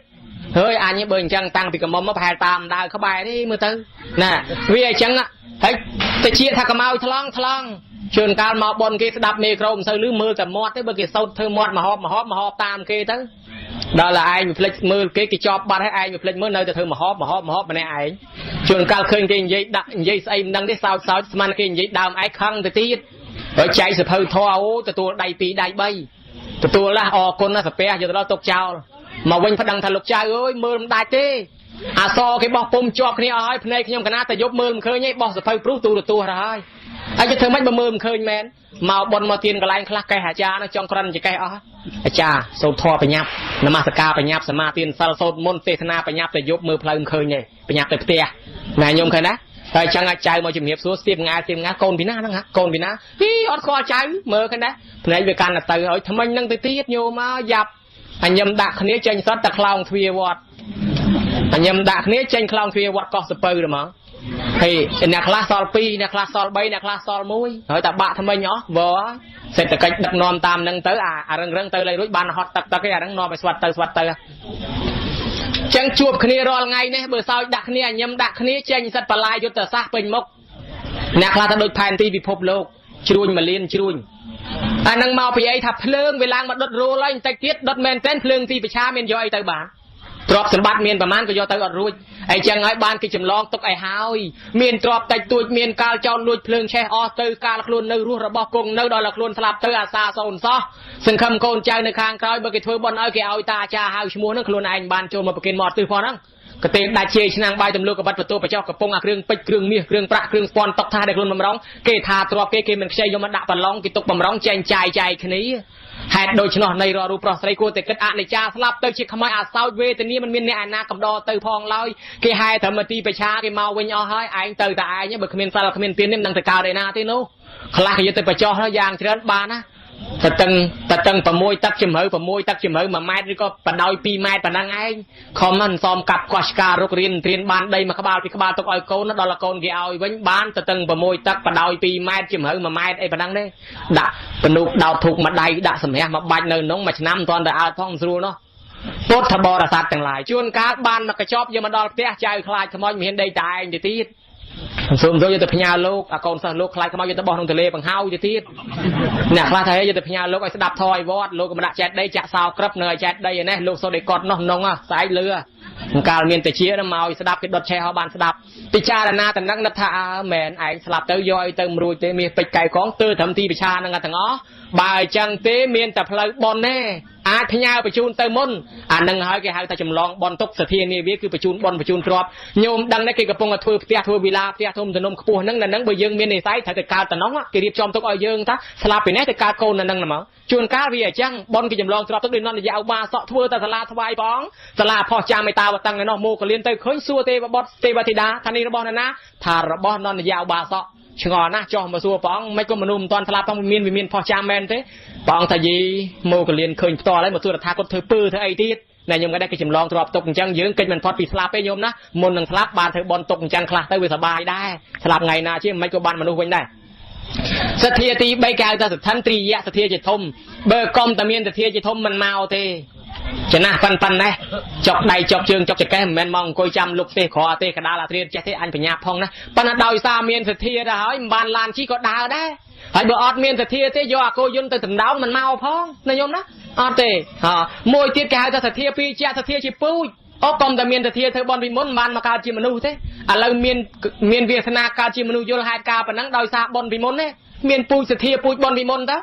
ហើយអញបើអញ្ចឹងតាំងពីកមុំមកប្រហែលតាមដើរក្បែរនេះមើលទៅណាវាអញ្ចឹងហើយតិចថាកម្អោយថ្លង់ជួនកាលមកបនគេស្ដាប់មេក្រូមិនសូវឮមើលតែមាត់ទេបើគេសោតធ្វើមាត់មហប់តាមគេទៅដល់តែឯងវាភ្លេចមើលគេជាប់បាត់ហើយឯងវាភ្លេចមើលនៅតែធ្វើមហប់ម្នាក់ឯងជួនកាលឃើញគេនិយាយដាក់និយាយស្អីមិនដឹងទេសោតស្មានគេនិយាយដើមឯងខឹងទៅទៀតហើយចែកសភៅធေါ်អូទទួលដៃ2ដៃ3ទទួលណាអរគុណណាសាពះយកទៅដល់ទុកចោលមកវិញប្តឹងថាលោកចៅអើយមើលមិនដាច់ទេអាសគេបោះពុំជាប់គ្នាអស់ហើយភ្នែកខ្ញុំកណាតែយប់មើលមិនឃើញទេបោះសភៅព្រុសទូរទស្សន៍ទៅហើយហើយគេធ្វើម៉េចបើមើលមិនឃើញមែនមកបនមកទៀនកន្លែងខ្លះកេះអាចារ្យនោះចង់ក្រិនចកេះអស់អាចារ្យសូត្រធម៌បញ្ញាប់នមស្ការបញ្ញាប់សមាទានសិលសូត្រមុនទេសនាបញ្ញាប់តែយប់មើលផ្លូវមិនឃើញទេបញ្ញាប់ទៅផ្ទះណែខ្ញុំឃើញណាហើយចឹងអាចចៅមកជំរាបសួរស្ទាបងាកូនពីណាហ្នឹងកូនពីណាហីអត់ស្គាល់ចៅមើលឃើញណាភ្នែកវាកាន់ទៅហើយថ្មិញហ្នឹងទៅទៀតញោមមកយ៉ាប់អញញឹមដាក់គ្នាចេញសតតែខ្លោងទ្វារវត្តអញញឹមដាក់គ្នាចេញខ្លោងទ្វារវត្តកោះសពៅហ្មងហើយអ្នកខ្លះសល់2អ្នកខ្លះសល់3អ្នកខ្លះសល់1ហើយតែបាក់ថ្មិញអស់វសេដ្ឋកិច្ចដឹកនាំតាមហ្នឹងទៅអារឹងទៅលេងរួចបានហត់ទឹកឯអាហ្នឹងនាំឲ្យស្វាត់ទៅចឹងជួបគ្នារាល់ថ្ងៃនេះបើសោយដាក់គ្នាអញញឹមដាក់គ្នាចេញសិតបលាយុទ្ធសាស្ត្រពេញមុខអ្នកខ្លះទៅដូចផែនទីពិភពលោកជ្រួញ1លានជ្រួញអាហ្នឹងមកពីអីថាភ្លើងវាឡើងមកដុតរੂលហើយបន្តិចទៀតដុតមែនតែនភ្លើងទីប្រឆាមានយកអីទៅបាន ទ្រព្យសម្បត្តិមានប្រមាណក៏យកទៅអត់រួចអីចឹងហើយបានគេចម្លងទុកឲ្យហើយមានទ្រព្យតិចតួចមានកាលចោលលួចភ្លើងឆេះអស់ទៅកាលខ្លួននៅរស់របស់គង់នៅដល់តែខ្លួនស្លាប់ទៅអាសាសូនសោះសង្ឃឹមកូនចៅនៅខាងក្រោយបើគេធ្វើបន់ឲ្យគេឲ្យតាអាចារ្យហៅឈ្មោះហ្នឹងខ្លួនឯងបានចូលមកប្រគិនមកទិសផងហ្នឹងក៏ទេដាច់ជេរឆ្នាំងបាយទំលូកកបាត់បន្ទោបចោះកំពុងអាគ្រឿងពេជ្រគ្រឿងមាសគ្រឿងប្រាក់គ្រឿងស្ពាន់តុកថាដែលខ្លួនបំរុងគេថាទ្រព្យគេមិនខ្ចីយកមកដាក់បន្លងគេទុកបំរុងចែងចាយគ្នាហេតុដូច្នោះនៃររូបប្រុសស្រីគួរតែគិតអនិច្ចាស្លាប់ទៅជាខ្មោចអាសោចវេទនាមិនមានអ្នកឯណាកំដរទៅផងឡើយគេហែត្រឹមទីប្រឆាគេមកវិញអស់ហើយឯងទៅតែឯងបើគ្មានសិលគ្មានទាននេះមិនដឹងទៅកើតឯណាទេនោះខ្លះគេយកទៅបចោះយ៉ាងច្រើនបានណាតតឹង6ទឹកជំរឿ6ទឹកជំរឿ1ម៉ែត្រឬក៏បណ្ដោយ2ម៉ែត្រប៉ុណ្ណឹងឯងខំមិនសមកាប់កោះឆ្ការុករៀនបានដីមួយក្បាលពីក្បាលទុកឲ្យកូនដល់កូនគេឲ្យវិញបានតតឹង6ទឹកបណ្ដោយ2ម៉ែត្រជំរឿ1ម៉ែត្រអីប៉ុណ្ណឹងទេដាក់ពនុកដោតធូបមួយដៃដាក់សម្រះមួយបាច់នៅក្នុងមួយឆ្នាំមិនទាន់ទៅអើតផងស្រួលនោះពុទ្ធបរិស័ទទាំងឡាយជួនកាលបានមកកញ្ចប់យកមកដល់ផ្ទះចៅខ្លាចខ្មោចមានដីតែឯងទៅទៀតសូមយកទៅផ្ញើលោកអាកូនសិស្សលោកខ្លាចខ្មោចយកទៅបោះក្នុងទន្លេបង្ហើយទៅទៀតអ្នកខ្លះថាយកទៅផ្ញើលោកឲ្យស្ដាប់ធម៌ឲ្យវត្តលោកក៏មិនដាក់ចែកដីចាក់សោក្រឹបនៅឲ្យចែកដីឯនេះលោកសូត្រឲ្យកត់នោះនងស្អែកលឺកាលមានតិជាមកឲ្យស្ដាប់គេដុតឆេះឲ្យបានស្ដាប់ពិចារណាតំណឹងនឹកថាមែនឯងស្លាប់ទៅយកឲ្យទៅមិនរួចទេមាសពេជ្រកែកងទើត្រឹមទីប្រឆានឹងទាំងអស់បើអញ្ចឹងទេមានតែផ្លូវបនទេអាចផ្ញើបញ្ជូនទៅមុនអានឹងហើយគេហៅថាចម្លងបនទុកសធានាវាគឺបញ្ជូនបនបញ្ជូនទ្រព្យញោមដឹងទេគេកំពុងតែធ្វើផ្ទះធ្វើវិឡាផ្ទះធំទំនំខ្ពស់ហ្នឹងនៅហ្នឹងបើយើងមាននិស្ស័យត្រូវតែកើតតំណងគេរៀបចំទុកឲ្យយើងថាស្លាប់ពីនេះទៅកើតកូននៅហ្នឹងហ្មងជួនកាលវាអញ្ចឹងបនគេចម្លងទ្រព្យទុកដូចនន្តយាឧបាសកធ្វើតែសាលាថ្វាយផងសាលាផោះចាមេតាវតឹងឯនោះមកកលៀនទៅឃើញសួរទេវបុត្រទេវធីតាថានេះរបស់ណាថារបស់នន្តយាឧបាសកឆ្ងល់ណាស់ចោះមកសួរព្រះអង្គមិនក៏មនុស្សមិនទាន់ស្លាប់ផងមានផោះចាមមែនទេព្រះអង្គថាយីមកកលៀនឃើញផ្ទាល់ហើយមកសួរថាគាត់ធ្វើពើធ្វើអីទៀតណែញោមគាត់ដែរគេចម្លងទ្រព្យទុកអញ្ចឹងយើងកិច្ចមិនផុតពីស្លាប់ទេញោមណាមុននឹងស្លាប់បានធ្វើបន់ទុកអញ្ចឹងខ្លះទៅវាសប្បាយដែរស្លាប់ថ្ងៃណាជាមិនក៏បានមនុស្សវិញដែរសទ្ធាទី3គេហៅថាសទ្ធិន្ទ្រីយៈសទ្ធាជាធំបើកុំតែមានសទ្ធាជាធំមិនមកទេចំណាស់ប៉ុណ្ណេះចុកដៃចុកជើងចុកចកេះមិនមែនមកអង្គុយចាំលុកទេក្រអត់ទេកដាលអាត្រៀតចេះទេអញបញ្ញាផងណាប៉ុន្តែដោយសារមានសទ្ធាទៅហើយមិនបានឡានជីក៏ដើរដែរហើយបើអត់មានសទ្ធាទេយកអាគោយន្តទៅដណ្ដោមមិនមកផងណាញោមណាអត់ទេមួយទៀតគេហៅថាសទ្ធាពីរជាសទ្ធាជាពូជអូកុំតែមានសទ្ធាធ្វើបន់ពីមុនមិនបានមកកើតជាមនុស្សទេឥឡូវមានវាសនាកើតជាមនុស្សយល់ហេតុការប៉ុណ្ណឹងដោយសារបន់ពីមុនទេមានពូជសទ្ធាពូជបន់ពីមុនតើ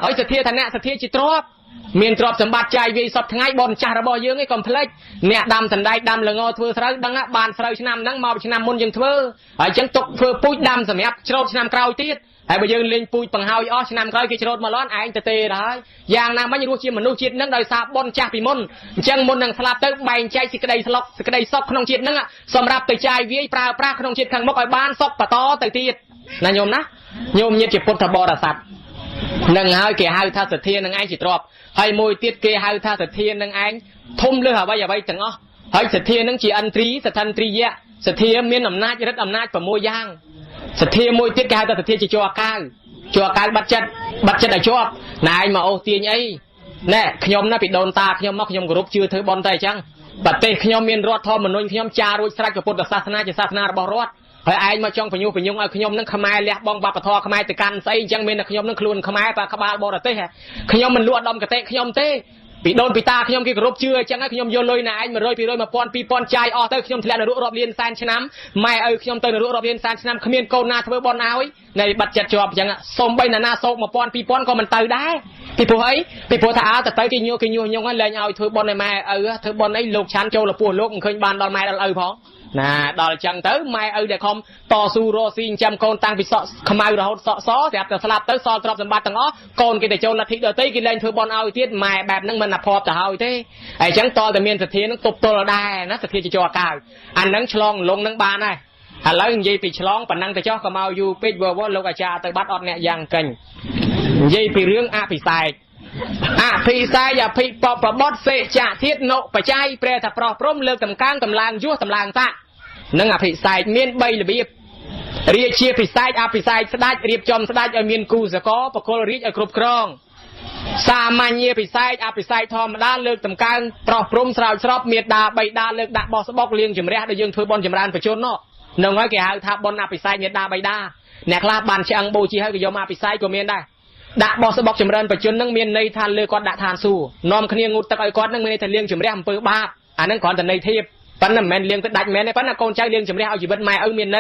ហើយសទ្ធាឋានៈសទ្ធាជាទ្រព្យមានទ្រព្យសម្បត្តិចាយវាយសពថ្ងៃបនចាស់របស់យើងឯងកុំភ្លេចអ្នកដាំសណ្ដែកដាំល្ងធ្វើស្រូវដឹងបានស្រូវឆ្នាំហ្នឹងមកឆ្នាំមុនយើងធ្វើហើយអញ្ចឹងទុកធ្វើពូជដាំសម្រាប់ច្រូតឆ្នាំក្រោយទៀតហើយបើយើងលេងពូជបង្ហើយអស់ឆ្នាំក្រោយគេច្រូតមកឡនឯងទៅទេហើយយ៉ាងណាមិញរស់ជាមនុស្សជាតិហ្នឹងដោយសារបនចាស់ពីមុនអញ្ចឹងមុននឹងស្លាប់ទៅបែងចែកសេចក្តីស្លុកសេចក្តីសុខក្នុងជាតិហ្នឹងសម្រាប់ទៅចាយវាយប្រើប្រាស់ក្នុងជាតិខាងមុខឲ្យបានសុខបន្តទៅទៀតណាញោមណាញោមញាតិជាពុទ្ធបរិស័ទនឹងហើយគេហៅថាសទ្ធានឹងឯងជាទ្រព្យហើយមួយទៀតគេហៅថាសទ្ធានឹងឯងធំលើសអ្វីទាំងអស់ហើយសទ្ធានឹងជាអន្ត្រីសទ្ធន្ទ្រីយៈសទ្ធាមានអំណាចរិទ្ធអំណាច6យ៉ាងសទ្ធាមួយទៀតគេហៅថាសទ្ធាជាជាអាកាវបាត់ចិត្តឲ្យជាប់ណែឯងមកអូសទាញអីណែខ្ញុំណាពីដូនតាខ្ញុំមកខ្ញុំគោរពជឿធ្វើបន់តែអញ្ចឹងប្រទេសខ្ញុំមានរដ្ឋធម្មនុញ្ញខ្ញុំចាររួចស្រេចពុទ្ធសាសនាជាសាសនារបស់រដ្ឋហើយឯងមកចង់បញ្ញុះឲ្យខ្ញុំនឹងខ្មែរលះបង់វប្បធម៌ខ្មែរទៅកាន់ស្អីអញ្ចឹងមានតែខ្ញុំនឹងខ្លួនខ្មែរប៉ាក្បាលបរទេសខ្ញុំមិនលួចឧត្តមកតេខ្ញុំទេពីដូនពីតាខ្ញុំគេគោរពជឿអញ្ចឹងខ្ញុំយកលុយណាឯង100 200 1000 2000ចាយអស់ទៅខ្ញុំធ្លាក់នរករាប់លានសែនឆ្នាំម៉ែឪខ្ញុំទៅនរករាប់លានសែនឆ្នាំគ្មានកូនណាធ្វើបន់ឲ្យនៃបាត់ចិត្តជាប់អញ្ចឹងសូមបីណាសោក1000 2000ក៏មិនទៅដែរពីព្រោះអីពីព្រោះថាទៅគេញុះញង់លែងឲ្យធ្វើបន់ឲ្យម៉ែឪធ្វើបន់អីលោកឆាន់ចូលលពោះលោកមិនឃើញបានដល់ម៉ែដល់ឪផងណាដល់អញ្ចឹងទៅម៉ែឪដែលខំតស៊ូរស់ស៊ីចិញ្ចឹមកូនតាំងពីសក់ខ្មៅរហូតសក់សស្រាប់តែស្លាប់ទៅសល់ទ្រព្យសម្បត្តិទាំងអស់កូនគេទៅចូលលទ្ធិដទៃគេលែងធ្វើបន់ឲ្យទៀតម៉ែបែបហ្នឹងមិនអភ័ព្វទៅហើយទេហើយអញ្ចឹងតតែមានសទ្ធានឹងទប់ទល់ដែរណាសទ្ធាជាអាកាវអាហ្នឹងឆ្លងលងនឹងបានដែរឥឡូវនិយាយពីឆ្លងប៉ុណ្ណឹងទៅចុះក៏មកយូរពេកវលោកអាចារ្យទៅបាត់អត់អ្នកយ៉ាងកិញនិយាយពីរឿងអភិសេកអភិសាយអភិបបបុតសេចធាតនុបច្ច័យព្រះថាប្រោះព្រំលើកតម្កើងតម្លើងយោះតម្លើងតានឹងអភិសេកមាន3របៀបរាជាភិសេកអភិសេកស្ដេចរៀបចំស្ដេចឲ្យមានគូសកលបកលរាជឲ្យគ្រប់គ្រងសាមញ្ញភិសេកអភិសេកធម្មតាលើកតម្កើងប្រោះព្រំស្រោចស្រពមេដាបៃតាលើកដាក់បោះស្បុកលៀងជំរះដែលយើងធ្វើបន់ចម្រើនបជននោះនឹងហើយគេហៅថាបន់អភិសេកមេដាបៃតាអ្នកខ្លះបានឆ្អឹងបូជាហើយក៏យកមកអភិសេកក៏មានដែរដាក់បោះស្បុកចម្រើនបជននឹងមានន័យថាលើគាត់ដាក់ឋានសួគ៌នាំគ្នាងូតទឹកឲ្យគាត់នឹងមានន័យថាលៀងជំរះអំពើបាប อันนั้นก่อนแต่ในเทียบปันน้ำแมนเลี้ยงก็ดัดแมนในปันน่ะโกนใจเลี้ยงจำเรียเอาจีบันไม้เมียนใน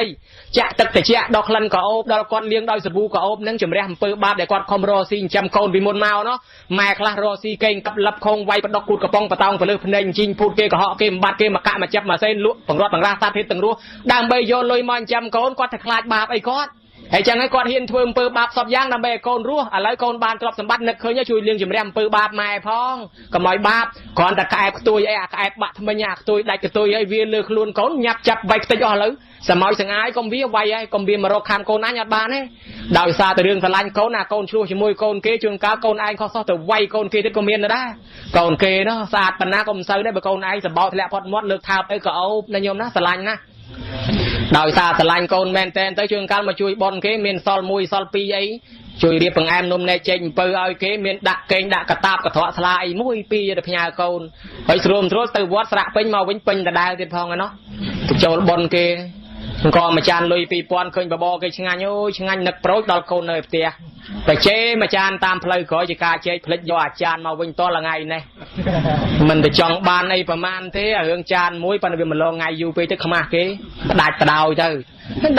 จะตักแต่เจ้าดอกลันก็อบดอกกอดเลี้ยงดอยสบู่ก็อบนั่งจำเรียเปิดบาดแต่กอดคอมรอซีจำโกนวิมลเมาเนาะแม่คลาโรซีเก่งกับลับคงไวปดอกกูดกระปองปะตองปะเลือพนันจริงพูดเกยก็เหาะเกมบาดเกมมากะมาจับมาเส้นลุปังรอดปังราซาเพชรตังรู้ดังใบโยนลอยมันจำโกนกอดตะคลาดบาปไอ้กอดไอ้จังให้กอดเฮียนเพิ่มเปิดบาปสอบย่างนำใบโกนรู้อะไรโกนบานกรอบสมบัตินึกเคยเนี่ยช่วยเลี้ยงจำเรียเปิดบาปแม่พ้องก็มอยบาปก่อนแต่กายตัวไอ้กายบะทำไมยากตัวได้กับตัวไอ้เวียนเลือกล้วนโกนหยับจับใบติดอ่อนเลยสมัยสังไอ้กอมเวียไว้ไอ้กอมเวียมาโรคันโกนนั้นยัดบานเนี่ยดาวซาแต่เรื่องสลายโกนน่ะโกนชั่วชิมวยโกนเกยจนก้าวโกนไอ้เขาซ้อแต่ไวโกนเกยที่กอมเวียนนะได้โกนเกยเนาะสะอาดปัญญากอมเซอร์ได้แบบโกนไอ้สบายทะเลพอดมดเลือกทาไปก็เอานายโยมนะสลายนะดาวซาสลายโกนแมนเทนแต่จนก้าวมาช่วยบอลเกยเมียนซอลมวยซอลปีไอ้ช่วยเรียบปังแอมนมในเจนเปิดเอาเกยเมียนดักเกยดักกระตาบกระถอสลายมวยปีจะพยาโกนไปรวมทั่วตัววัดสระเป็นมาวิ่งเป็นแต่ได้ติดพองกันเนาะโจลบอลเกยก็มาจานลุยปีปอนเคยบบอกชงานโอ้ชงานนักโปรดดอลโคนเลยเตียแต่เจมาจานตามเพลย์ขอจิกาเจผลิตยอดจานมาวิ่งต้นละไงเนี่ยมันไปจองบานในประมาณเท่เรื่องจานมุ้ยปันเป็นมันลงไงอยู่ไปตึกขมาเก๋ได้กระดาวเจอ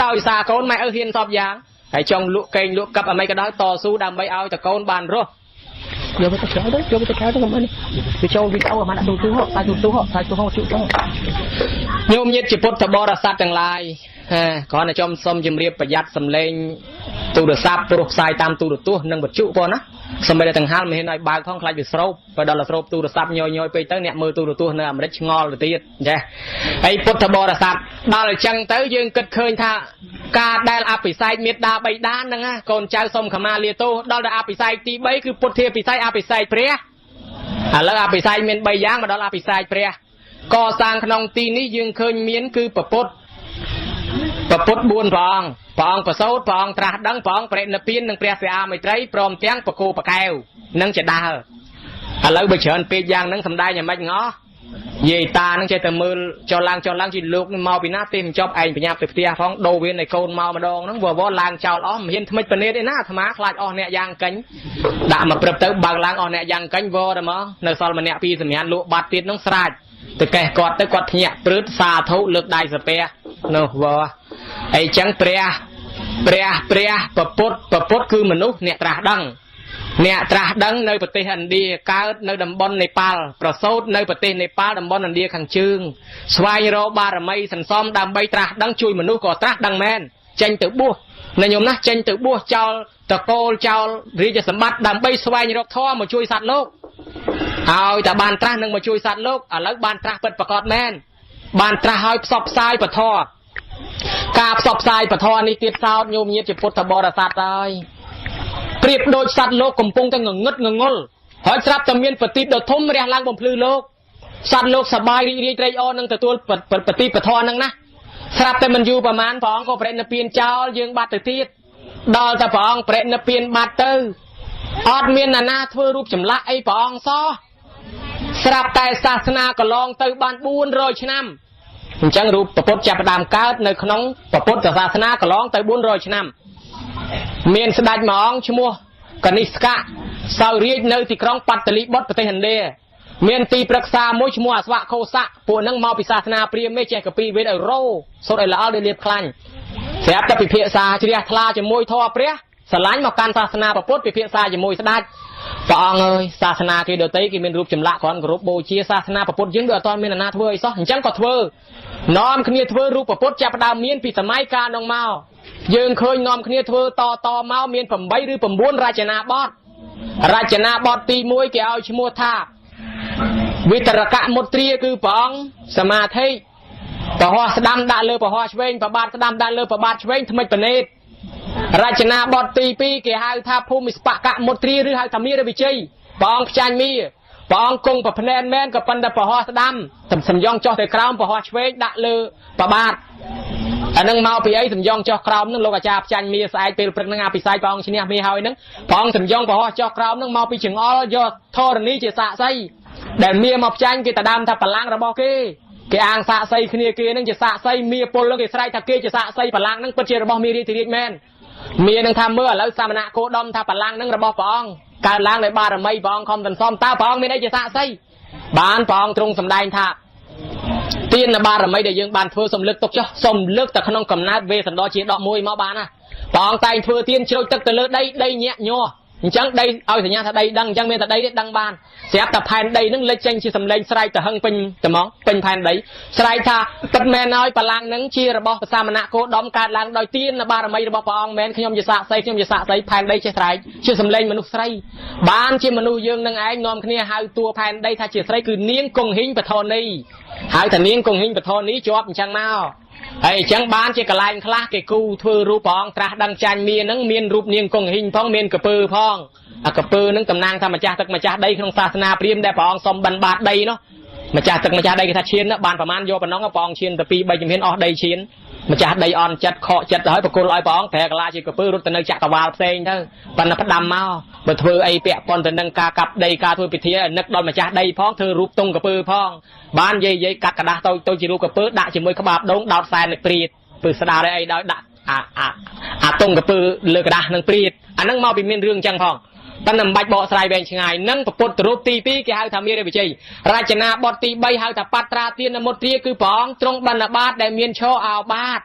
ดาวซาโคนไม่เฮียนสอบยางไอ้จองลุกเก่งลุกกับอะไรก็ได้ต่อสู้ดำไปเอาแต่โคนบานรู้โยมไปตะแคงด้วยโยมไปตะแคงด้วยกับมันไปโจมไปเอากับมันดูตัวเขาตายตัวเขาตายตัวเขาจุดเขาโยมยึดจิตพุทธบริษัทต่างหลายก่อนจะจอมสมจิมเรียบประหยัดสำเร็จตูดซับตูดสายตามตูดตัวนั่งบดจุพอนะสมัยต่างหากไม่เห็นไอ้บางท้องคลายอยู่สโลปไปดอลสโลปตูดซับย่อยๆไปตั้งเนี่ยมือตูดตัวเนี่ยมันได้งอเลยตีใช่ไอ้พุทธบริษัทดอลจังเตยยืนกึศเคยท่าการได้อาปิไซเมตดาใบด้านนั่งอ่ะก่อนเจ้าสมขมาเลียโตดอลอาปิไซตีใบคือพุทธเทียปิไซอาปิไซเปรี้ยแล้วอาปิไซเมียนใบย่างมาดอลอาปิไซเปรี้ยก่อสร้างขนมตีนี้ยืนเคยเมียนคือปะพุทธบุญพองประโสดพองตราดังพองเปรตนเปียนนังเปรียเสียไม่ไตรพร้อมเตียงปะโคปะแก้วนังจะดาแล้วไปเชิญปียางนังทำได้ยังไม่ง้อเยตานังใจแต่มือจอลังจีลูกเมาปีหน้าเต็มจอบไอ้ปัญญาเปียพองโดเวียนในโคนเมามาดองนังวัวลางเจ้าอ้อมเห็นทำไมปนเนได้หน้าธรรมะคลายอ่อนเนี่ยยางกันด่ามาเปรียบเทียบบางลางอ่อนเนี่ยยางกันวัวนะมั้งในซอลมันเนี่ยปีสมัยลุบาดติดน้องสลายแต่แกกอดเนี่ยปลื้ดซาทุเลือกได้สเปียเนาะวัวไอ้จังเปรียประพุทธคือมนุษย์เนี่ยตราดังในประเทศอินเดียการในดับบอนในปาลประโสดในประเทศในปาลดับบอนอินเดียขังจึงสวายโรบารมีสันซ้อมดำใบตราดังช่วยมนุษย์ก่อตราดังแมนเจนtựบัวนายโยมนะเจนtựบัวเจ้าตะโกเจ้าริจสมบัติดำใบสวายโรท่อมาช่วยสัตว์โลกเอาแต่บานตราหนึ่งมาช่วยสัตว์โลกแล้วบานตราเปิดประกอบแมนบานตราหอยสอบทรายปะทอกาบสอบทรายปะทอนี่ติดสาวโยมเงียบจะพุทธบริษัทได้เปรียบโดยสัตว์โลกกำปงตั้งเงงงลหอยจับตะเมียนปฏิโดยทุ่มเรียงล้างบนพลือโลกสัตว์โลกสบายรีใจอ่อนนั่งแต่ตัวปฏิปทอนั่งนะสลับแต่มันอยู่ประมาณพองก็เปรนเปลี่ยนเจ้ายืงบาดติดดอลแต่พองเปรนเปลี่ยนบาดเตอร์ออดเมียนนาทั่วรูปจำละไอ้พองซ้อสลับแต่ศาสนาก็ลองเตอร์บานบูนโรยชนำจังรูปประพุทธจับดามก้าวในขนมประพุทธศาสนาก็ร้องแต่บุญโรยชนำเมียนสดายหมองชมัวกนิสกะสาวรีในที่ครองปัตตลิบดประเทศฮันเดเมียนตีปรักษามวยชมัวสวะโคสะปวนังมาปิศาสนาเปรียมไม่แจกกับปีเวดโรสดไอละเอาเรียบคลันเสียบจะปิเพียซาเฉลี่ยทลาจะมวยทอเปรี้ยสลายมาการศาสนาประพุทธปิเพียซาจะมวยสดายปองเอ้ยศาสนาที่เดือดตีกิเป็นรูปจำละก่อนรูปโบเชียศาสนาประพุทธยังเดือดตอนเมียนนาทเวย์ซะจังก็ทเวน้อมขณีทเวรูปประพุทธจับดาวเมียนปีสมัยการนองเมายืงเคยน้อมขณีทเวต่อเมาเมียนผมใบหรือผมบ้วนราชนาบอดตีมวยแกเอาชมัวท่าวิตรกะมดตรีคือปองสมาธิปะฮอสดำด่าเลยปะฮอชเวงปะบาดสดำด่าเลยปะบาดชเวงทำไมปะเนตราชนาบอดตีปีแกหาท่าภูมิสปะกะมดตรีหรือหาธรรมีระบิชัยปองจันมีปองกงปะพแนนแมนกับปันดาปะฮอสดำสมยองจ่อแต่คราวปะฮอชเวงด่าเลยปะบาดอันนั้นเมาไปไอ้สมยองจ่อคราวนั่งโลกาจาจันมีสายเป็นปรึกนางาปีสายปองชนิดมีเฮาไอ้นั่งปองสมยองปะฮอจ่อคราวนั่งเมาไปถึงอ้อยอดทอรนี้จะสะไซแต่เมียมาจันกีตาดำทับปลังระบอกเกอ่างสะไซคืนเกนั่งจะสะไซเมียปนแล้วเกสไลทักเกจะสะไซปลังนั่งเปิดเจระบอกมีรีทีรีแมนเมียนั่งทำเมื่อแล้วสามนาโคดอมทับปลังนั่งระบอกปองการล้างในบารมีปองคอมตันซ้อมตาปองไม่ได้จะสะไซบ้านปองตรงสำได้ทับ ទៀនបារមីដែលយើងបានធ្វើសំលឹកទុកចុះសំលឹកតែក្នុងកំណើតវេសន្តរជាដកមួយមកបានណាព្រះអង្គតែងធ្វើទៀនជ្រោចទឹកទៅលើដីញាក់ញ័រអញ្ចឹងដីឲ្យសញ្ញាថាដីដឹងអញ្ចឹងមានតែដីទេដឹងបានស្រាប់តែផែនដីនឹងលេចចេញជាសម្លេងស្រែកទៅហឹងពេញត្មងពេញផែនដីស្រែកថាពិតមែនហើយបលាំងនឹងជារបស់ព្រះសាមណៈគោដមកើតឡើងដោយទៀនបារមីរបស់ព្រះអង្គមែនខ្ញុំជាសាក្សីខ្ញុំជាសាក្សីផែនដីចេះស្រែកជាសម្លេងមនុស្សស្រីបានជាមនុស្សយើងនឹងឯងនាំគ្នាហៅតួផែនដីថាជាស្រីគឺនាងគង្ហីងបធនីហៅថានាងគង្ហីងបធនីជាប់អញ្ចឹងមកហើយអញ្ចឹងបានជាកលែងខ្លះគេគូធ្វើរូបព្រះអង្គត្រាស់ដឹងចាញ់មានហ្នឹងមានរូបនាងគង្ហីងផងមានកពើផងអាកពើនឹងតំណាងថាម្ចាស់ទឹកម្ចាស់ដីក្នុងសាសនាព្រាហ្មណ៍ដែលព្រះអង្គសំបិណ្ឌបាតដីនោះម្ចាស់ទឹកម្ចាស់ដីគេថាឈានបានប្រមាណយកប៉ុណ្ណឹងព្រះអង្គឈានទៅ2 3ជំហានអស់ដីឈានម្ចាស់ដីអន់ចិត្តខកចិត្តទៅហើយប្រគល់ឲ្យព្រះអង្គប្រែកលាជាកពើរត់ទៅនៅចក្រវាលផ្សេងទៅប៉ុន្តែផ្ដាំមកបើធ្វើអីពាក់ព័ន្ធទៅនឹងការកាប់ដីការធ្វើពិធីនឹកដល់ម្ចាស់ដីផងធ្វើរូបតុងកពើផងបានយាយកាត់กระดาษទៅជារូបកពើដាក់ជាមួយក្បាលដងដោតសែននឹងព្រាតពើស្ដារអីដោយដាក់អាតុងកពើលើกระดาษនឹងព្រាតអាហ្នឹងមកពីមានរឿងអញ្ចឹងផងតែមិនបាច់បកស្រាយវែងឆ្ងាយនឹងពុទ្ធរូបទី2គេហៅថាមេរវិជ័យរចនាបថទី3ហៅថាបត្រាទានមុទ្រាគឺព្រះអង្គទ្រង់បណ្ឌបាតដែលមានឈរអោបាត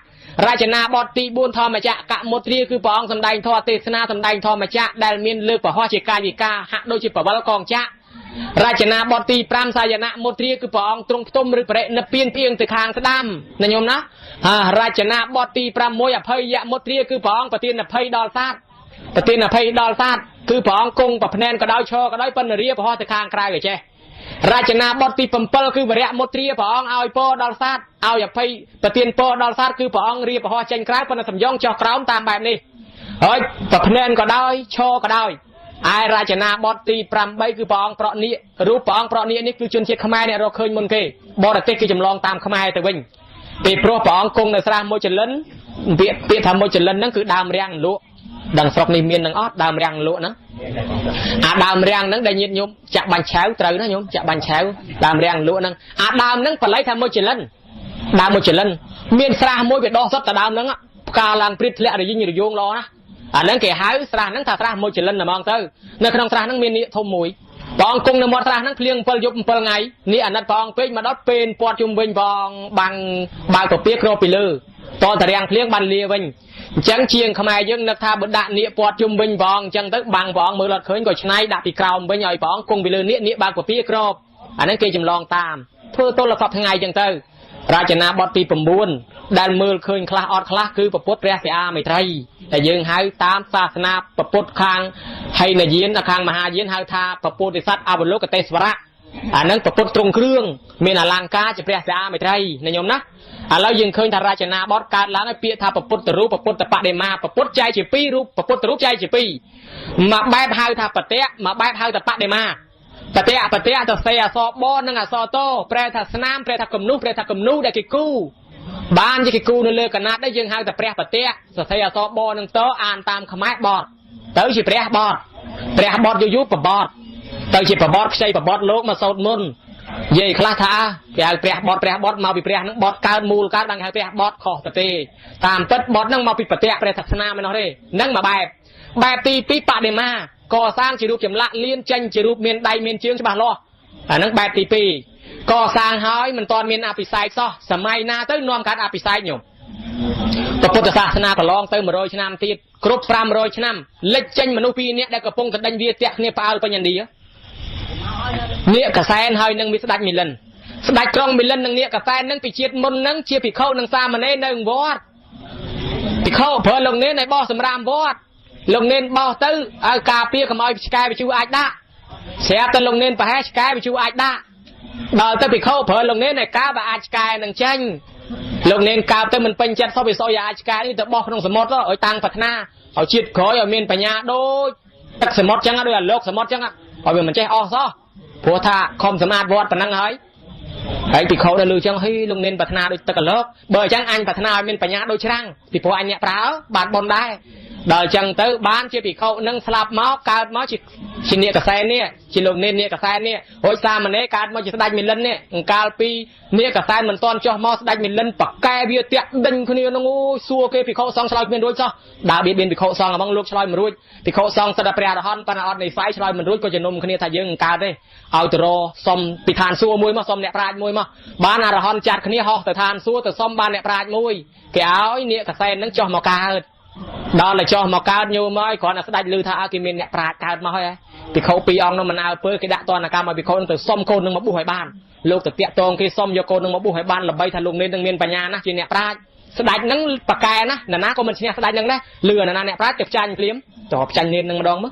រចនាបថទី4ធម្មចក្រមុទ្រាគឺព្រះអង្គសម្ដែងធម៌ទេសនាសម្ដែងធម្មចក្រដែលមានលើកប្រហោះជាកាយវិការហាក់ដូចជាប្រវល់កងចក្ររចនាបថទី5សាយនមុទ្រាគឺព្រះអង្គទ្រង់ផ្ទុំឬបរិនិព្វានផ្អៀងទៅខាងស្ដាំណាញោមណារចនាបថទី6អភ័យមុទ្រាគឺព្រះអង្គប្រទានអភ័យដល់សត្វប្រទានអភ័យដល់សត្វគឺព្រះអង្គគង់ប្រភ្នែនក៏ដោយឈរក៏ដោយប៉ុន្តែរាប្រហោះទៅខាងក្រៅឯចេះរចនាបថទី7គឺវរៈមុទ្រាព្រះអង្គឲ្យពរដល់សត្វឲ្យអភ័យប្រទានពរដល់សត្វគឺព្រះអង្គរាប្រហោះចេញក្រៅប៉ុន្តែសំយងចុះក្រោមតាមបែបនេះហើយប្រភ្នែនក៏ដោយឈរក៏ដោយឯរចនាបថទី8គឺព្រះអង្គប្រណិរូបព្រះអង្គប្រណិនេះគឺជនជាតិខ្មែរអ្នករកឃើញមុនគេបរទេសគេចម្លងតាមខ្មែរទៅវិញពីព្រោះព្រះអង្គគង់នៅស្រះមុជលិនពាក្យថាមុជលិនហ្នឹងគឺដើមរាំងលក់ដល់ស្រុកនេះមាននឹងអត់ដើមរាំងលក់ហ្នឹងអាដើមរាំងហ្នឹងដែលញាតិញោមចាក់បាញ់ឆៅត្រូវណាញោមចាក់បាញ់ឆៅដើមរាំងលក់ហ្នឹងអាដើមហ្នឹងបល័យថាមុជលិនដើមមុជលិនមានស្រះមួយវាដោះសុទ្ធតែដើមហ្នឹងផ្កាឡើងព្រាតធ្លាក់រយិញរយោងល្អណាអាហ្នឹងគេហៅស្រះហ្នឹងថាស្រះមុជលិនតែហ្មងទៅនៅក្នុងស្រះហ្នឹងមាននាគធំមួយព្រះអង្គគង់នៅមាត់ស្រះហ្នឹងភ្លៀង7យប់7ថ្ងៃនេះអាណិតព្រះអង្គពេកមកដល់ពេលពាត់ជុំវិញព្រះអង្គបាំងបើកពពាក្រពីលើតតរាំងភ្លៀងបានលាវិញអញ្ចឹងជាងខ្មែរយើងនឹកថាបើដាក់នាគពាត់ជុំវិញព្រះអង្គអញ្ចឹងទៅបាំងព្រះអង្គមើលអត់ឃើញក៏ឆ្នៃដាក់ពីក្រោមវិញឲ្យព្រះអង្គគង់ពីលើនាគបើកពពាក្រអាហ្នឹងគេចម្លងតាមធ្វើទល់សពថ្ងៃអញ្ចឹងទៅរចនាបថទី9ដែលមើលឃើញខ្លះអត់ខ្លះគឺពុទ្ធព្រះសិអាមេត្រីដែលយើងហៅតាមសាសនាពុទ្ធខាងហីនយានខាងមហាយានហៅថាពុទ្ធិស័តអវលោកតេស្វរៈអាហ្នឹងពុទ្ធទ្រង់គ្រឿងមានអលង្ការជាព្រះសិអាមេត្រីណាញោមណាឥឡូវយើងឃើញថារចនាបថកើតឡើងឲ្យពាក្យថាពុទ្ធរូបពុទ្ធបដិមាពុទ្ធចែកជា2រូបពុទ្ធរូបចែកជា2មួយបែបហៅថាបតៈមួយបែបហៅថាបដិមាបតៈទៅសេអសបនិងអសតោប្រែថាស្នាមប្រែថាគំនុះប្រែថាគំនុះដែលគេគូបានជាគេគូនៅលើកណាត់ដែរយើងហៅថាព្រះបតៈសរសេរអសបនឹងតអានតាមខ្មែរបទទៅជាព្រះបទយូរបបទទៅជាបបទខ្ចីបបទលោកមកសោតមុននិយាយខ្លះថាគេហៅព្រះបទមកពីព្រះនឹងបទកើតមូលកើតបានគេហៅព្រះបទខុសទៅទេតាមពិតបទនឹងមកពីបតៈព្រះសាសនាមិននោះទេនឹងមួយបែបទី2បដិមាកសាងជារូបចម្លាក់លៀនចេញជារូបមានដៃមានជើងច្បាស់លាស់អាហ្នឹងបែបទី2កសាងហើយមិនទាន់មានអភិសេកសោះសម័យណាទៅនាំកើតអភិសេកញោមពុទ្ធសាសនាកន្លងទៅ100ឆ្នាំទៀតគ្រប់500ឆ្នាំលេចចេញមនុស្ស2នាក់ដែលកំពុងតែដេញវាតាក់គ្នាផ្អើលបញ្ញនីនាគកសែនហើយនឹងមានស្ដេចមីលិនស្ដេចក្រុងមីលិននិងនាគកសែននឹងពីជាតិមុននឹងជាភិក្ខុនិងសាមណេរនៅវត្តភិក្ខុប្រើលោកនេនឲ្យបោះសម្រាមវត្តលោកនេនបោះទៅឲ្យការពារកុំឲ្យឆ្កែវិជូអាចដាក់ស្រាប់តែលោកនេនប្រហែលឆ្កែវិជូអាចដាក់ដល់ទៅភិក្ខុប្រើលោកនេនឲ្យការបើអាចឆ្កែនឹងចេញលោកនេនកើបទៅមិនពេញចិត្តសោះវាសុយអាចឆ្កែនេះទៅបោះក្នុងសមុទ្រឲ្យតាំងប្រាថ្នាឲ្យជាតិក្រោយឲ្យមានបញ្ញាដូចទឹកសមុទ្រចឹងដូចអាលោកសមុទ្រចឹងឲ្យវាមិនចេះអស់សោះព្រោះថាខំសម្អាតវត្តប៉ុណ្ណឹងហើយភិក្ខុដែលលើចឹងហីលោកនេនប្រាថ្នាដូចទឹកអាលោកបើអញ្ចឹងអញប្រាថ្នាឲ្យមានបញ្ញាដូចច្រាំងពីព្រោះអញអ្នកប្រើបានបុណ្យដែរ ដល់ចឹងទៅបានជាភិក្ខុនឹងស្លាប់មកកើតមកជានាគកសែននេះជាលោកនេននាគកសែននេះរួចសាមណេរកើតមកជាស្ដេចមិលិននេះអង្កាលពីនាគកសែនមិនទាន់ចុះមកស្ដេចមិលិនបកកែវាតាក់ដេញគ្នានឹងអូយសួរគេភិក្ខុសង្ឃឆ្លើយគ្មានរួចសោះដើរបៀតបៀនភិក្ខុសង្ឃហ្មងលោកឆ្លើយមិនរួចភិក្ខុសង្ឃស្ដាប់ព្រះអរហន្តប៉ុន្តែអត់នៃស្អីឆ្លើយមិនរួចក៏ជំនុំគ្នាថាយើងកើតទេឲ្យទៅរសុំពីឋានសួគ៌មួយមកសុំអ្នកប្រាជ្ញមួយមកបានអរហន្តចាត់គ្នាហោះទៅឋានសួគ៌ទៅសុំបានអ្នកប្រាជ្ញមួយគេឲ្យនាគកសែននឹងចុះមកកើតដល់តែចុះមកកើតញោមហើយគ្រាន់តែស្ដាច់ឮថាគេមានអ្នកប្រាជ្ញកើតមកហើយភិក្ខុពីរអង្គនោះមិនអើពើគេដាក់តនកម្មឲ្យភិក្ខុនឹងទៅសុំកូននឹងមកបុះឲ្យបានលោកទៅតាក់តងគេសុំយកកូននឹងមកបុះឲ្យបានល្បីថាលោកនេននឹងមានបញ្ញាណាស់ជាអ្នកប្រាជ្ញស្ដាច់នឹងបកកែណាស់ណាក៏មិនឈ្នះស្ដាច់នឹងដែរលឺណាអ្នកប្រាជ្ញទៅចាញ់ភ្លាមតបចាញ់នេននឹងម្ដងមក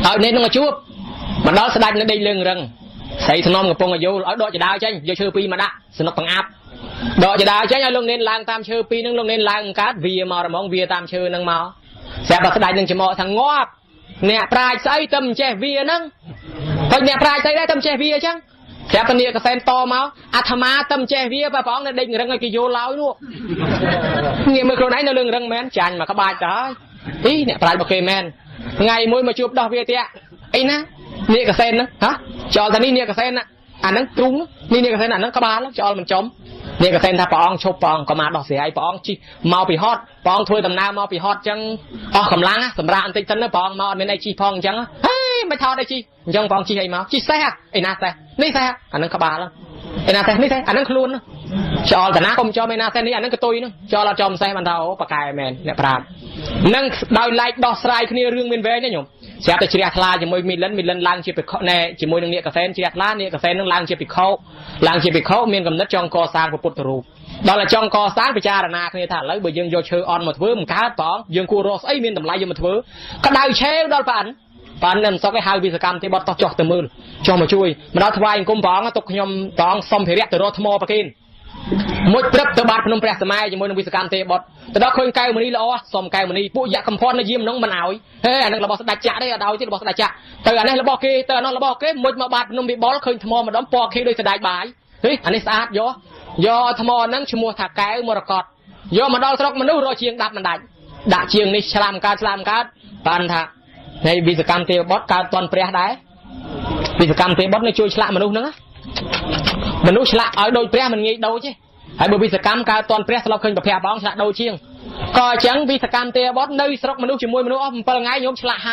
ឲ្យនេននឹងមកជួបមកដល់ស្ដាច់នៅដេកលឿងរឹងស្រីធ្នមកំពុងអាយុឲ្យដកចដាវចេញយកឈើពីរមកដាក់សនុកបង្អាប់ដកចដាវចេញឲ្យលោកនេនឡើងតាមឈើពីរនឹងលោកនេនឡើងកើតវាមករមងវាតាមឈើនឹងមកស្រាប់តែស្ដាច់នឹងច្មោថាងាប់អ្នកប្រាជ្ញស្អីទៅមិនចេះវាហ្នឹងហើយអ្នកប្រាជ្ញស្អីដែរទៅមិនចេះវាអញ្ចឹងស្រាប់តែនាគកសែនតមកអាត្មាទៅមិនចេះវាបើព្រះអង្គនៅដេករឹងឲ្យគេយល់ឡើយនោះងាកមើលខ្លួនឯងនៅលឿងរឹងមែនចាញ់មកក្បាច់ទៅហើយអីអ្នកប្រាជ្ញរបស់គេមែនថ្ងៃមួយមកជួបដោះវាទៀតអីណានាគកសែនហ្នឹងហ៎ចោលតែនេះនាគកសែនអាហ្នឹងទ្រូងនេះនាគកសែនអាហ្នឹងក្បាលចោលមិនចំនាគកសែនថាព្រះអង្គឈប់ព្រះអង្គក៏មកដោះស្រាយព្រះអង្គជិះមកពីហត់ព្រះអង្គធ្វើដំណើរមកពីហត់អញ្ចឹងអស់កម្លាំងសម្រាប់បន្តិចសិនទៅព្រះអង្គមកអត់មានអីជិះផងអញ្ចឹងហេមិនថតអីជិះអញ្ចឹងព្រះអង្គជិះអីមកជិះសេះអីណាសេះនេះសេះអាហ្នឹងក្បាលអីណាសេះនេះសេះអាហ្នឹងខ្លួនចោលតាណាកុំចំឯណាសេះនេះអាហ្នឹងកតុយហ្នឹងចោលអត់ចំសេះបានថាអូប៉ាកែមែនអ្នកប្រាជ្ញនឹងដោយឡែកដោះស្រាយគ្នារឿងមានវែងណាញោមស្រាប់តែជ្រះថ្លាជាមួយមីលិនឡើងជាភិក្ខុណែជាមួយនឹងនាគកសែនជ្រះថ្លានាគកសែននឹងឡើងជាភិក្ខុមានកំណត់ចង់កសាងពុទ្ធរូបដល់តែចង់កសាងពិចារណាគ្នាថាឥឡូវបើយើងយកឈើអន់មកធ្វើមិនកើតផងយើងគួររកស្អីមានតម្លៃយកមកធ្វើក្តៅឆេវដល់ប៉ាន់មិនសុខឲ្យហៅវិសកម្មទេបត់តោះចុះទៅមើលចុះមកជួយមកដល់ថ្វាយអង្គមព្រះអង្គទុកខ្ញុំព្រះអង្គសុំភិរៈទៅរកថ្មប្រគិនមួយព្រឹកទៅបាត់ភ្នំព្រះសម័យជាមួយនឹងវិសកម្មទេបត់ទៅដល់ឃើញកែវមณีល្អសុំកែវមณีពួកយក្សកំផន់នៅយាមនោះមិនឲ្យហេអានឹងរបស់ស្ដេចចាក់ទេអត់ឲ្យទេរបស់ស្ដេចចាក់ទៅអានេះរបស់គេទៅអានោះរបស់គេមួយមកបាត់ភ្នំវិបុលឃើញថ្មម្ដងពណ៌ខៀវដូចស្ដេចបាយហេអានេះស្អាតយកថ្មហ្នឹងឈ្មោះថាកែវមរកតយកមកដល់ស្រុកមនុស្សរកជាងដាប់មិនដាច់ដាក់ជាងនេះឆ្លាមកើតបានថានៃវិសកម្មទេបុត្រកើតតនព្រះដែរវិសកម្មទេបុត្រនៅជួយឆ្លាក់មនុស្សហ្នឹងមនុស្សឆ្លាក់ឲ្យដូចព្រះមិនងាយដូចទេហើយបើវិសកម្មកើតតនព្រះស្លប់ឃើញប្រភពបងឆ្លាក់ដូចជាងក៏អញ្ចឹងវិសកម្មទេបុត្រនៅស្រុកមនុស្សជាមួយមនុស្សអស់7ថ្ងៃញោមឆ្លាក់ហ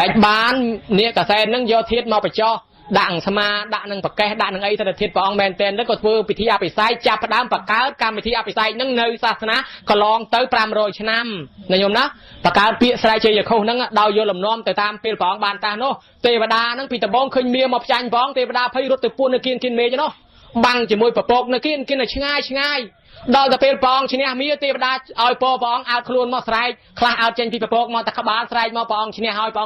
ើយបាននាគកសែនហ្នឹងយកធាតុមកបញ្ចោះដាក់ស្មាដាក់នឹងប្រកេះដាក់នឹងអីទៅធាតុព្រះអង្គមែនតែនទៅក៏ធ្វើពិធីអភិសេកចាប់ផ្ដើមបង្កើតកម្មវិធីអភិសេកហ្នឹងនៅសាសនាកន្លងទៅ500ឆ្នាំណាញោមណាបង្កើតពាក្យស្រែកជ័យខុសហ្នឹងដោយយកលំនាំទៅតាមពេលព្រះអង្គបានតាស់នោះទេវតាហ្នឹងពីដំបងឃើញមាមកផ្ចាញ់ព្រះអង្គទេវតាភ័យរត់ទៅពួននៅគៀនមេចនោះបាំងជាមួយប្រពកនៅគៀននៅឆ្ងាយដល់ទៅពេលព្រះអង្គឈ្នះមាទេវតាឲ្យពរព្រះអង្គអោតខ្លួនមកស្រែកខ្លះអោតចេញពីប្រពកមកតែក្បាលស្រែកមកព្រះអង្គឈ្នះហើយហ្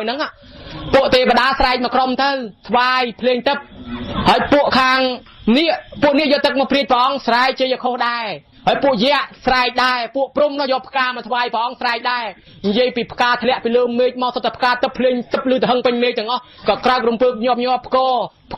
នឹងពួកទេវតាស្រែកមកក្រុមទៅថ្វាយភ្លេងទឹកហើយពួកខាងនេះពួកនេះយកទឹកមកព្រាយព្រះអង្គស្រែកជ័យខុសដែរហើយពួកយក្សស្រែកដែរពួកព្រំនោះយកផ្កាមកថ្វាយព្រះអង្គស្រែកដែរនិយាយពីផ្កាធ្លាក់ពីលើមេឃមកសុទ្ធតែផ្កាទឹកភ្លេងទឹកលឺទៅហឹងពេញមេឃទាំងអស់ក៏ក្រោករំពើកញាប់ផ្គ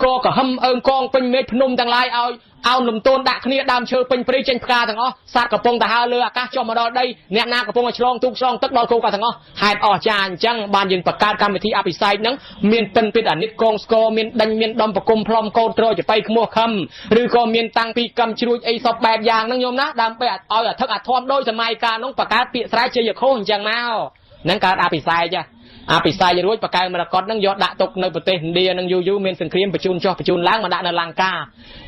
រក៏ហឹមអើងកងពេញមេឃភ្នំទាំងឡាយឲ្យអោនលំទោនដាក់គ្នាដើមឈើពេញព្រៃចេញផ្កាទាំងអស់សត្វកំពុងតែហើរលើអាកាសចុះមកដល់ដីអ្នកណាកំពុងតែឆ្លងទូកឆ្លងទឹកដល់គោកទាំងអស់ហេតុអស្ចារ្យអញ្ចឹងបានយើងបង្កើតកម្មវិធីអភិសេកហ្នឹងមានពិនពិតអានិតកងស្គរមានដេញមានដំប្រគុំផ្លុំកោតត្រចបៃខ្មោះខំឬក៏មានតាំងពីកម្មជ្រួចអីសពបែបយ៉ាងហ្នឹងញោមណាដើម្បីឲ្យអធិកអធមដោយសម័យកាលហ្នឹងបង្កើតពាក្យស្រែកជ័យខុសអញ្ចឹងមកហ្នឹងកើតអភិសេកអភិសេករួចបកែមរកតនឹងយកដាក់ទុកនៅប្រទេសឥណ្ឌានឹងយូរមានសង្គ្រាមបញ្ជូនចុះបញ្ជូនឡើងមកដាក់នៅលង្ក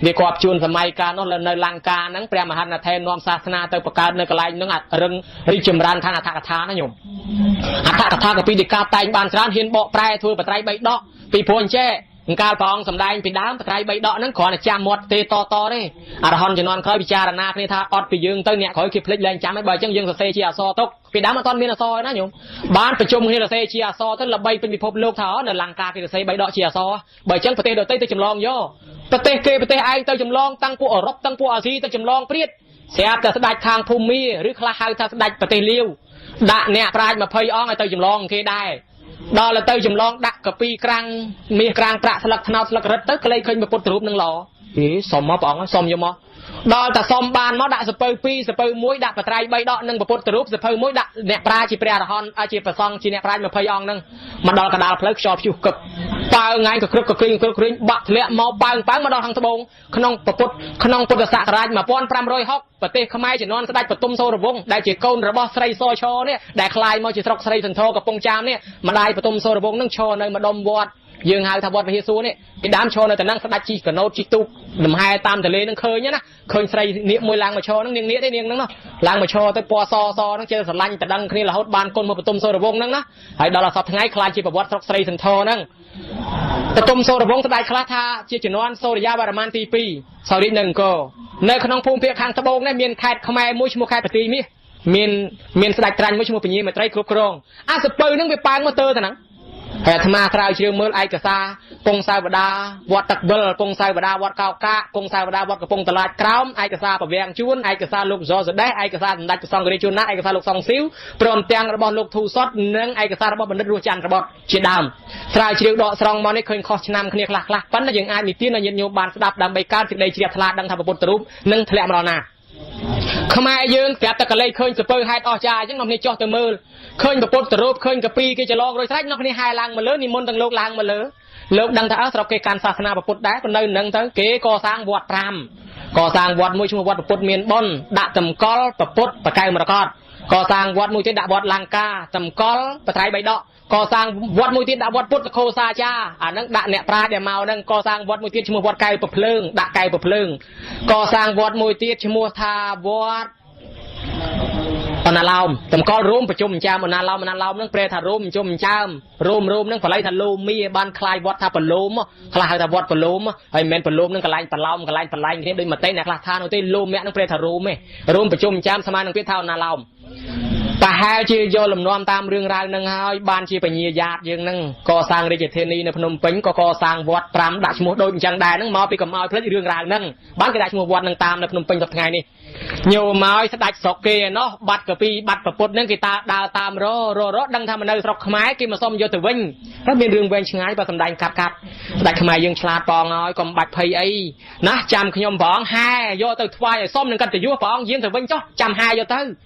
ាវាគាត់បញ្ជូនសម័យកាលនោះនៅលង្កាហ្នឹងព្រះមហានាថេរនាំសាសនាទៅបង្កើតនៅកន្លែងហ្នឹងរឹងរីកចម្រើនខាងអដ្ឋកថាណាញោមអដ្ឋកថាក៏ពីដីកាតែងបានច្រើនហ៊ានបកប្រែធ្វើបត្រៃ3ដកពីព្រោះអញ្ចេះកាលព្រះអង្គសម្ដែងពីដើមបត្រៃ3ដកហ្នឹងគ្រាន់តែចាំមាត់ទេតទេអរហន្តជំនាន់ក្រោយពិចារណាគ្នាថាអត់ពីយើងទៅអ្នកក្រោយគេភ្លេចលែងចាំហើយបើអញ្ចឹងយើងសរសេរជាអក្សរទុកពីដើមអត់មានអក្សរណាញោមបានប្រជុំគ្នាសរសេរជាអក្សរទៅល្បីពេញពិភពលោកថានៅលង្កាគេសរសេរ3ដកជាអក្សរបើអញ្ចឹងប្រទេសដទៃទៅចម្លងយកប្រទេសគេប្រទេសឯងទៅចម្លងតាំងពួកអឺរ៉ុបតាំងពួកអាស៊ីទៅចម្លងព្រាតស្រាប់តែស្ដេចខាងភូមាឬខ្លះហៅថាស្ដេចប្រទេសលាវដាក់អ្នកប្រាជ្ញ20អង្គឲ្យទៅចម្លងគេដែរដល់ទៅចម្លងដាក់កាពីក្រាំងមាសក្រាំងប្រាក់ស្លឹកថ្នោតស្លឹករឹតទៅក្លែងឃើញពុទ្ធរូបនឹងល្អ សុំមកព្រះអង្គសុំយកមកដល់តែសុំបានមកដាក់សពៅ2សពៅ1ដាក់បត្រៃ3ដកនិងពុទ្ធរូបសភៅ1ដាក់អ្នកប្រាជាព្រះអរហន្តជាព្រះសង្ឃជាអ្នកប្រាជ្ញ20អង្គហ្នឹងមកដល់កណ្ដាលផ្លូវខ្យល់ព្យុះកឹកប៉ើថ្ងៃក៏ក្រឹកក៏គ្រីងបាក់ធ្លាក់មកប៉ើមកដល់ខាងត្បូងក្នុងពុទ្ធសករាជ1560ប្រទេសខ្មែរជំនាន់ស្ដេចបទុមសូរវង្សដែលជាកូនរបស់ស្រីសឈរនេះដែលคลายមកជាស្រុកស្រីសន្ធរកំពង់ចាមនេះម្ដាយបទុមសូរវង្សនឹងឈរនៅម្ដុំវត្តយើងហៅថាវត្តវិហារសួរនេះពីដើមឈរនៅតែនឹងស្ដេចជីកណូតជីទូកលំហែតាមទន្លេនឹងឃើញណាឃើញស្រីនាគមួយឡើងមកឈរនឹងនាងនាគទេនាងហ្នឹងណាឡើងមកឈរទៅពណ៌សហ្នឹងចេះស្រឡាញ់តដឹងគ្នារហូតបានគុណមកបទុមសូរវង្សហ្នឹងណាហើយដល់សប្តាហ៍ថ្ងៃខ្លាចជាប្រវត្តិស្រុកស្រីសន្ធរហ្នឹងបទុមសូរវង្សស្ដេចខ្លះថាជាជំនាន់សូរិយាវរ្ម័នទី2សោរិចនៅអង្គរនៅក្នុងភូមិភាគខាងត្បូងនេះមានខេត្តខ្មែរមួយឈ្មោះខេត្តបន្ទាយមាសមានស្ដេចត្រាញ់មួយឈ្មោះពញាមេត្រីគ្រប់គ្រងអាសពៅហ្នឹងវាប៉ាងមកទៅហ្នឹងហើយអាត្មាក្រៅជ្រាវមើលឯកសារពងសាវតាវត្តទឹកវិលពងសាវតាវត្តកោកាពងសាវតាវត្តកំពង់តឡាចក្រោមឯកសារប្រវាំងជួនឯកសារលោកសសដេសឯកសារសម្ដេចព្រះសង្ឃរាជជួនណាតឯកសារលោកសង្ឃស៊ីវព្រមទាំងរបស់លោកធូសុតនិងឯកសាររបស់បណ្ឌិតរស់ច័ន្ទរបតជាដើមស្រាវជ្រាវដកស្រង់មកនេះឃើញខុសឆ្នាំគ្នាខ្លះប៉ុន្តែយើងអាចនិទានឲ្យញាតិញោមបានស្ដាប់ដើម្បីកើតសេចក្តីជ្រះថ្លាដឹងថាពុទ្ធរូបនឹងធ្លាក់មកដល់ណាខ្មែរយើងប្រាប់តែកលេចឃើញសពើហេតុអស្ចារ្យអញ្ចឹងនាំគ្នាចោះទៅមើលឃើញពុទ្ធរូបឃើញកាពីគេច្រឡងរួចស្រេចនាំគ្នាហែឡើងមកលើនិមន្តទាំងលោកឡើងមកលើលោកដឹងថាស្រុកគេកាន់សាសនាពុទ្ធដែរប៉ុន្តែនៅនឹងទៅគេកសាងវត្ត5កសាងវត្តមួយឈ្មោះវត្តពុទ្ធមានបុណ្យដាក់តម្កល់ពុទ្ធបកែវមរកតកសាងវត្តមួយទៀតដាក់វត្តលង្កាតម្កល់បត្រៃ3ដកកសាងវត្តមួយទៀតដាក់វត្តពុទ្ធខោសាចាអាហ្នឹងដាក់អ្នកប្រាជ្ញដែលមកហ្នឹងកសាងវត្តមួយទៀតឈ្មោះវត្តកែវប្រភ្លើងដាក់កែវប្រភ្លើងកសាងវត្តមួយទៀតឈ្មោះថាវត្តអណាឡោមតម្កល់រួមប្រជុំចាមអណាឡោមហ្នឹងប្រែថារួមប្រជុំចាមរួមហ្នឹងបល័យថាលោមីបានคลายវត្តថាបលោមខ្លះហៅថាវត្តបលោមហើយមិនមែនបលោមហ្នឹងកន្លែងបឡោមកន្លែងបលែងគ្នាដូចមតិអ្នកខ្លះថានោះទេលោមហ្នឹងប្រែថារួមទេរួមប្រជុំចាមស្មើនឹងពាក្យថាអណាឡោមប្រហែលជាយកលំនាំតាមរឿងរ៉ាវហ្នឹងហើយបានជាបញ្ញាយ៉ាតយើងហ្នឹងកសាងរាជធានីនៅភ្នំពេញក៏កសាងវត្ត5ដាក់ឈ្មោះដូចអញ្ចឹងដែរហ្នឹងមកពីកំឲ្យផ្លេចរឿងរ៉ាវហ្នឹងបានគេដាក់ឈ្មោះវត្តហ្នឹងតាមនៅភ្នំពេញសប្តាហ៍ថ្ងៃនេះញោមមកស្ដាច់ស្រុកគេឯណោះបាត់កាពីបាត់ប្រពុតហ្នឹងគេដើរតាមរដឹងថាមកនៅស្រុកខ្មែរគេមកសុំយកទៅវិញហើយមានរឿងវែងឆ្ងាយបើសំដែងកាត់ស្ដាច់ខ្មែរយើងឆ្លាតផងហើយកុំបាច់ភ័យអីណាចាំខ្ញុំព្រះអង្គហែយកទៅថ្វាយឲ្យសុំនឹងកតញ្ញូព្រះអង្គយាងទៅវិញចុះចាំហែយកទៅ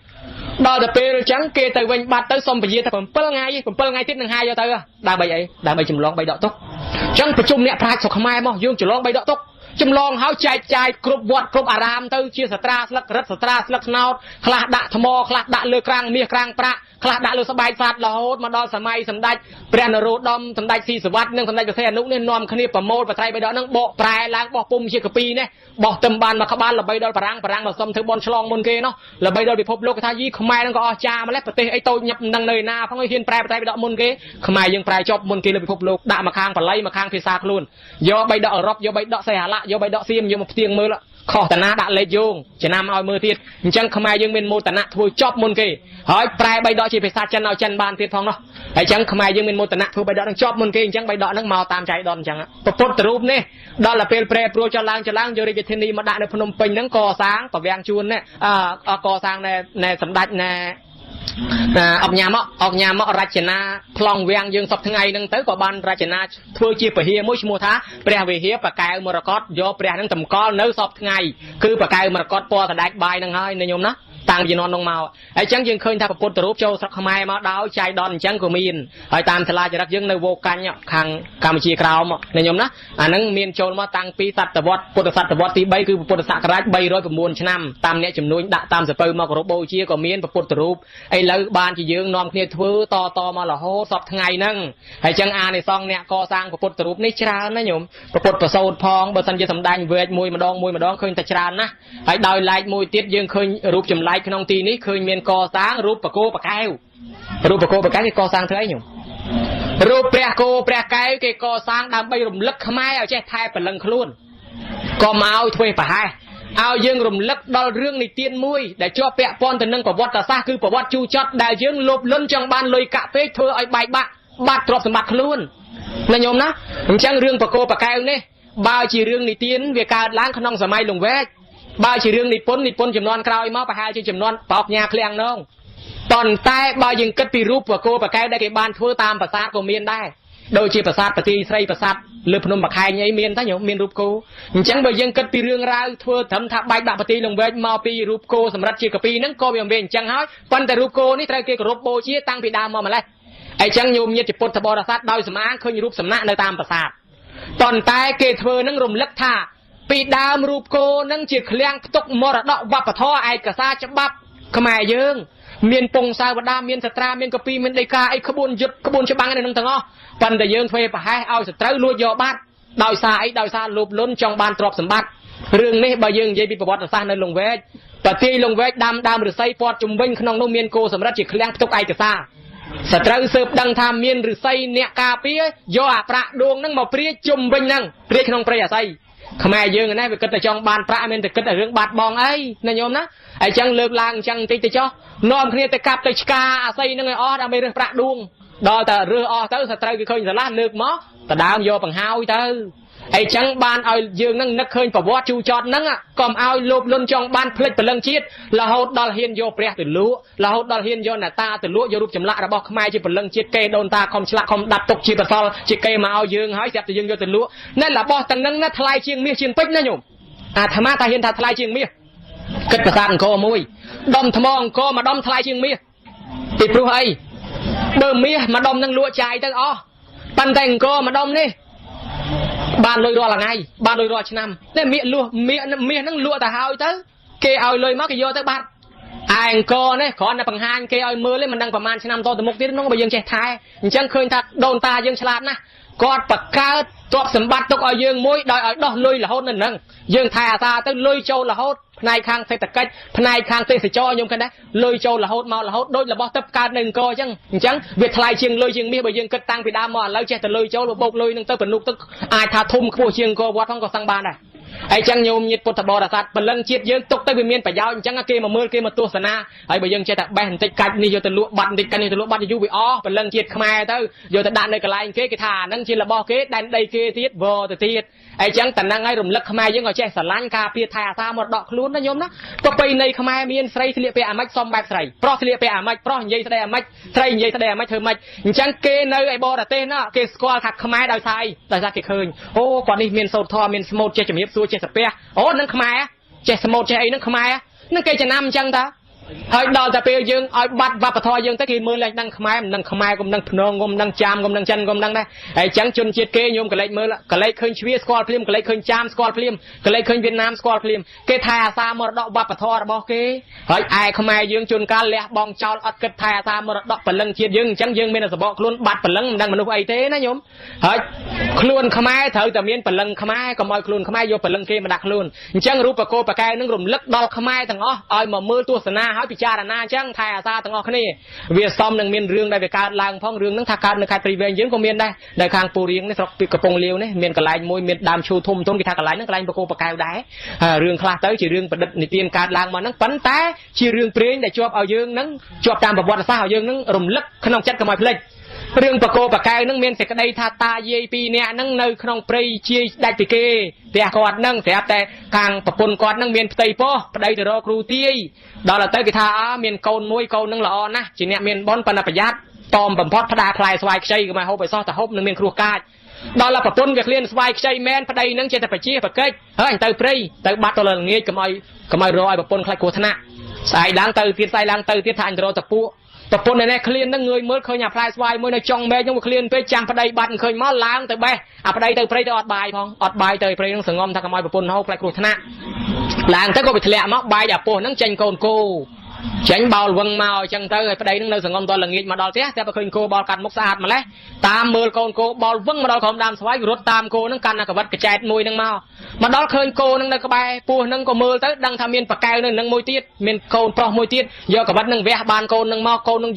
ដល់ទៅពេលអញ្ចឹងគេទៅវិញបាត់ទៅសុំពជាតែ7ថ្ងៃទៀតនឹងហាយយកទៅដើម្បីអីដើម្បីចម្លង3ដកទុកអញ្ចឹងប្រជុំអ្នកប្រាជ្ញស្រុកខ្មែរមកយើងចម្លង3ដកទុកចម្លងហើយចែកចាយគ្រប់វត្តគ្រប់អារាមទៅជាសត្រាស្លឹករឹតសត្រាស្លឹកស្នោតខ្លះដាក់ថ្មខ្លះដាក់លើក្រាំងមាសក្រាំងប្រាក់ខ្លះដាក់លើស្បែកសត្វរហូតមកដល់សម័យសម្ដេចព្រះនរោត្តមសម្ដេចស៊ីសវត្តនិងសម្ដេចព្រះសីហនុនេះនាំគ្នាប្រមូលបត្រៃ3ដកហ្នឹងបកប្រែឡើងបោះពុំជាកាពីនេះបោះទឹមបានមកក្បាលល្បីដល់បារាំងមកសុំធ្វើបនឆ្លងមុនគេនោះល្បីដល់ពិភពលោកគេថាយីខ្មែរហ្នឹងក៏អស្ចារ្យម្ល៉េះប្រទេសអីតូចញាប់នឹងនៅណាផងហ៊ានប្រែបត្រៃ3ដកមុនគេខ្មែរយើងប្រែចប់មុនគេលើពិភពលោកដាក់មកខាងបល័យមកខាងភាសាខ្លួនយក3ដកអឺរ៉ុបយក3ដកសីហាឡៈយក3ដកសៀមយកមកផ្ទៀងមើលខុសតាណាដាក់លេខយោងចំណាំឲ្យមើលទៀតអញ្ចឹងខ្មែរយើងមានមោទនៈធ្វើចប់មុនគេហើយប្រែ3ដកជាភាសាចិនឲ្យចិនបានទៀតផងនោះហើយអញ្ចឹងខ្មែរយើងមានមោទនៈធ្វើ3ដកនឹងចប់មុនគេអញ្ចឹង3ដកហ្នឹងមកតាមចៃដន្យអញ្ចឹងពុទ្ធរូបនេះដល់ទៅពេលប្រែប្រួលចឡើងយករាជធានីមកដាក់នៅភ្នំពេញហ្នឹងកសាងប្រវាំងជួននេះកសាងណែសម្ដេចណែអកញ៉ាមករចនាប្លង់វាំងយើងសពថ្ងៃហ្នឹងទៅក៏បានរចនាធ្វើជាពហិមួយឈ្មោះថាព្រះវិហារបកែវមរកតយកព្រះហ្នឹងតម្កល់នៅសពថ្ងៃគឺបកែវមរកតពណ៌សដែកបាយហ្នឹងហើយញោមណាតាំងពីជំនាន់នោះមកហើយអញ្ចឹងយើងឃើញថាពុទ្ធរូបចូលស្រុកខ្មែរមកដោយចៃដន្យអញ្ចឹងក៏មានហើយតាមសាលាចរិតយើងនៅវោកាញ់ខាងកម្ពុជាក្រោមណាញោមណាអាហ្នឹងមានចូលមកតាំងពីសតវត្សពុទ្ធសតវត្សទី3គឺពុទ្ធសករាជ309ឆ្នាំតាមអ្នកចំនួនដាក់តាមសភៅមកគោរពបូជាក៏មានពុទ្ធរូបឥឡូវបានជាយើងនាំគ្នាធ្វើតមករហូតសពថ្ងៃហ្នឹងហើយអញ្ចឹងអានិសង្ឃអ្នកកសាងពុទ្ធរូបនេះច្រើនណាញោមពុទ្ធប្រសូតផងបើសិនជាសម្ដែងវេកមួយម្ដងឃើញតែច្រើនណាស់ហើយដោយឡែកមួយទៀតយើងឃើញរូបចម្លែកក្នុងទីនេះឃើញមានកសាងរូបបកោបកែវគេកសាងធ្វើអីញោមរូបព្រះគោព្រះកែវគេកសាងដើម្បីរំលឹកខ្មែរឲ្យចេះថែព្រលឹងខ្លួនកុំឲ្យធ្វើប្រហែសឲ្យយើងរំលឹកដល់រឿងនិទានមួយដែលជាប់ពាក់ព័ន្ធទៅនឹងប្រវត្តិសាស្ត្រគឺប្រវត្តិជូរចត់ដែលយើងលោភលន់ចង់បានលុយកាក់ពេកធ្វើឲ្យបែកបាក់បាត់ទ្រព្យសម្បត្តិខ្លួនណាញោមណាអញ្ចឹងរឿងបកោបកែវនេះបើជារឿងនិទានវាកើតឡើងក្នុងសម័យលង្វែកបើជារឿងនិពន្ធចំនួនក្រោយមកប្រហែលជាចំនួនបោកញ៉ាឃ្លាំងនងប៉ុន្តែបើយើងគិតពីរូបបកោបកែវដែលគេបានធ្វើតាមប្រាសាទក៏មានដែរ ដោយជាប្រាសាទប្រទីស្រីប្រាសាទលើភ្នំបខែងអីមានតែញោមមានរូបគោអញ្ចឹងបើយើងគិតពីរឿងរ៉ាវធ្វើត្រឹមថាបែកដាក់ប្រទីលងវែកមកពីរូបគោសម្រាប់ជាកាពីហ្នឹងក៏វាមានអញ្ចឹងហើយប៉ុន្តែរូបគោនេះត្រូវគេគោរពបូជាតាំងពីដើមមកម្លេះអញ្ចឹងញោមញាតិពុទ្ធបរិស័ទដោយសម្អាងឃើញរូបសំណាកនៅតាមប្រាសាទប៉ុន្តែគេធ្វើនឹងរំលឹកថាពីដើមរូបគោនឹងជាឃ្លាំងផ្ទុកមរតកវប្បធម៌ឯកសារច្បាប់ខ្មែរយើងមានពងសាវតាមានសត្រាមានកពីមានដីកាអីក្បួនយុទ្ធក្បួនច្បាំងនៅនឹងទាំងអស់ប៉ុន្តែយើងធ្វើប្រហែសឲ្យសត្រូវលួចយកបាត់ដោយសារអីដោយសារលោភលន់ចង់បានទ្រព្យសម្បត្តិរឿងនេះបើយើងនិយាយពីប្រវត្តិសាស្ត្រនៅលង្វែកប្រទីលង្វែកដើមឫស្សីព័ទ្ធជុំវិញក្នុងនោះមានគោសម្រិតជាឃ្លាំងផ្ទុកឯកសារសត្រូវស៊ើបដឹងថាមានឫស្សីអ្នកការពារយកអាប្រាក់ដួងហ្នឹងមកព្រាយជុំវិញហ្នឹងព្រាយក្នុងព្រៃអាស័យខ្មែរយើងណាវាគិតតែចង់បានប្រាក់មានតែគិតតែរឿងបាត់បងអីណាញោមណាអញ្ចឹងលើកឡើងអញ្ចឹងបន្តិចទៅចុះនាំគ្នាទៅកាប់ទៅឆ្កាអាស័យហ្នឹងឲ្យអស់ដើម្បីរើសប្រាក់ដួងដល់តែរើសអស់ទៅសត្រូវគេឃើញស្រឡះលើកមកដដើមយកបង្ហើយទៅអីចឹងបានឲ្យយើងនឹងនឹកឃើញប្រវត្តិជូរចត់ហ្នឹងកុំឲ្យលោភលន់ចង់បានផ្លិចព្រលឹងជាតិរហូតដល់ហ៊ានយកព្រះទៅលក់រហូតដល់ហ៊ានយកអ្នកតាទៅលក់យករូបចម្លាក់របស់ខ្មែរជាព្រលឹងជាតិគេដូនតាខំឆ្លាក់ខំដាប់ទុកជាបសលជាគេមកឲ្យយើងហើយស្រាប់តែយើងយកទៅលក់ណែរបស់ទាំងហ្នឹងណាថ្លៃជាងមាសជាងពេជ្រណាញោមអាត្មាថាហ៊ានថាថ្លៃជាងមាសគិតប្រាសាទអង្គរមួយដុំថ្មអង្គរមួយដុំថ្លៃជាងមាសពីព្រោះអីបើមាសមួយដុំហ្នឹងលក់ចាយទៅអស់ប៉ុន្តែអង្គរមួយដុំនេះបានលុយរាល់ថ្ងៃបានលុយរាល់ឆ្នាំតែមាសលក់មាសហ្នឹងលក់ទៅហើយទៅគេឲ្យលុយមកគេយកទៅបាត់ឯអង្គរនេះគ្រាន់តែបង្ហាញគេឲ្យមើលទេមិនដឹងប្រហែលឆ្នាំតទៅមុខទៀតនោះបើយើងចេះថែអញ្ចឹងឃើញថាដូនតាយើងឆ្លាតណាស់គាត់បង្កើតទ្រព្យសម្បត្តិទុកឲ្យយើងមួយដោយឲ្យដោះលុយរហូតនៅនឹងយើងថែអាសាទៅលុយចូលរហូតផ្នែកខាងសេដ្ឋកិច្ចផ្នែកខាងទេសចរខ្ញុំគិតដែរលុយចូលរហូតមករហូតដូចរបស់ទឹកកើតនៅអង្គរអញ្ចឹងវាថ្លៃជាងលុយជាងមាសបើយើងគិតតាំងពីដើមមកឥឡូវចេះតែលុយចូលបោកលុយនឹងទៅប្រនុកទឹកអាចថាធំខ្ពស់ជាងអង្គរវត្តផងក៏សឹងបានដែរអញ្ចឹងញោមញាតិពុទ្ធបរិស័ទព្រលឹងជាតិយើងទុកទៅវាមានប្រយោជន៍អញ្ចឹងគេមកមើលគេមកទស្សនាហើយបើយើងចេះតែបេះបន្តិចកាច់នេះយកទៅលក់បាត់បន្តិចកាច់នេះទៅលក់បាត់យូរវាអស់ព្រលឹងជាតិខ្មែរទៅយកទៅដាក់នៅកន្លែងគេថាអាហ្នឹងជារបស់គេដែនដីគេទៀតវទៅទៀតអញ្ចឹងតំណឹងឲ្យរំលឹកខ្មែរយើងឲ្យចេះស្រឡាញ់ការពារថែអាសាមរតកខ្លួនណាញោមណាប្រពៃណីខ្មែរមានស្រីស្លៀកពាក់អាម៉េចសមបែបស្រីប្រុសស្លៀកពាក់អាម៉េចប្រុសនិយាយស្ដីអាម៉េចស្រីនិយាយស្ដីអាម៉េចធ្វើម៉េចអញ្ចឹងគេនៅឯបរទេសណាគេស្គាល់ថាខ្មែរដោយសារអីដោយសារគេឃើញអូគាត់នេះមានសោតធម៌មានស្មូតចេះជំរាបសួរចេះសាពះអូនឹងខ្មែរចេះស្មូតចេះអីនឹងខ្មែរនឹងគេចំណាំអញ្ចឹងតាហើយដល់តែពេលយើងឲ្យបាត់វប្បធម៌យើងទៅគេមើលឡើងដឹងខ្មែរមិនដឹងខ្មែរក៏មិនដឹងភ្នងក៏មិនដឹងចាមក៏មិនដឹងចិនក៏មិនដឹងដែរហើយអញ្ចឹងជនជាតិគេញោមកលេចមើលកលេចឃើញជ្វាស្គាល់ភ្លាមកលេចឃើញចាមស្គាល់ភ្លាមកលេចឃើញវៀតណាមស្គាល់ភ្លាមគេថែអាសាមរតកវប្បធម៌របស់គេហើយឯខ្មែរយើងជួនកាលលះបង់ចោលអត់គិតថែអាសាមរតកព្រលឹងជាតិយើងអញ្ចឹងយើងមានតែសបកខ្លួនបាត់ព្រលឹងមិនដឹងមនុស្សអីទេណាញោមហើយខ្លួនខ្មែរត្រូវតែមានព្រលឹងខ្មែរកុំឲ្យខ្លួនខ្មែរយកព្រលឹងគេមកដាក់ខ្លួនអញ្ចឹងរូបកោបកែនឹងរំលឹកដល់ខ្មែរទាំងអស់ឲ្យមកមើលទស្សនាឲ្យពិចារណាអញ្ចឹងថែអាសាទាំងអស់គ្នាវាសមនឹងមានរឿងដែលវាកើតឡើងផងរឿងហ្នឹងថាកើតនៅខេត្តព្រៃវែងយើងក៏មានដែរនៅខាងពូរៀងនេះស្រុកកំពង់លាវនេះមានកន្លែងមួយមានដើមឈូធំធំគេថាកន្លែងហ្នឹងកន្លែងបកោបកែវដែររឿងខ្លះទៅជារឿងប្រឌិតនិទានកើតឡើងមកហ្នឹងប៉ុន្តែជារឿងព្រេងដែលជាប់ឲ្យយើងហ្នឹងជាប់តាមប្រវត្តិសាស្ត្រឲ្យយើងហ្នឹងរំលឹកក្នុងចិត្តកុំឲ្យភ្លេចរឿងបកោបកែវហ្នឹងមានសេចក្តីថាតាយាយពីរនាក់ហ្នឹងនៅក្នុងព្រៃជាយដាច់ពីគេផ្ទះគាត់ហ្នឹងស្រាប់តែខាងប្រពន្ធគាត់ហ្នឹងមានផ្ទៃពោះប្តីទៅរកគ្រូទាយដល់ទៅគេថាមានកូនមួយកូនហ្នឹងល្អណាស់ជាអ្នកមានបុណ្យប៉ុន្តែប្រយ័ត្នតមបំផុតផ្ដាផ្លែស្វាយខ្ចីក៏មកហូបឲ្យសោះតែហូបនឹងមានគ្រោះកាចដល់ប្រពន្ធវាឃ្លានស្វាយខ្ចីមែនប្តីហ្នឹងចេះតែបជាប្រកិច្ចហើយទៅព្រៃទៅបាត់ទៅល្ងាចកុំឲ្យរកឲ្យប្រពន្ធខ្លាចគ្រោះថ្នាក់ស្អែកឡើងទៅទៀតស្អែកឡើងទៅទៀតថាអញទៅរកតពួកប្រពន្ធនេះឃ្លានហ្នឹងងើយមើលឃើញអាផ្លែស្វាយមួយនៅចុងមែកហ្នឹងវាឃ្លានពេកចាំប្តីបាត់ឃើញមកឡើងទៅបេះអាប្តីទៅព្រៃទៅអត់បាយផងអត់បាយទៅព្រៃហ្នឹងសងំថាកុំឲ្យប្រពន្ធហូបខ្លាចគ្រោះថ្នាក់ឡើងទៅក៏វាធ្លាក់មកបាយអាពោះហ្នឹងចេញកូនគោចេញបោលវឹងមកអញ្ចឹងទៅឲ្យប្តីហ្នឹងនៅសងំដល់ល្ងាចមកដល់ផ្ទះតែបើឃើញគោបោលកាត់មុខស្អាតម្លេះតាមមើលកូនគោបោលវឹងមកដល់ក្រុមដើមស្វាយរត់តាមគោហ្នឹងកាន់តែកវិតកចែតមួយហ្នឹងមកដល់ឃើញគោហ្នឹងនៅក្បែរពោះហ្នឹងក៏មើលទៅដឹងថាមានបកែវនៅនឹងមួយទៀតមានកូនប្រុសមួយទៀតយកកវិតហ្នឹងវះបានកូនហ្នឹងមកកូនហ្នឹង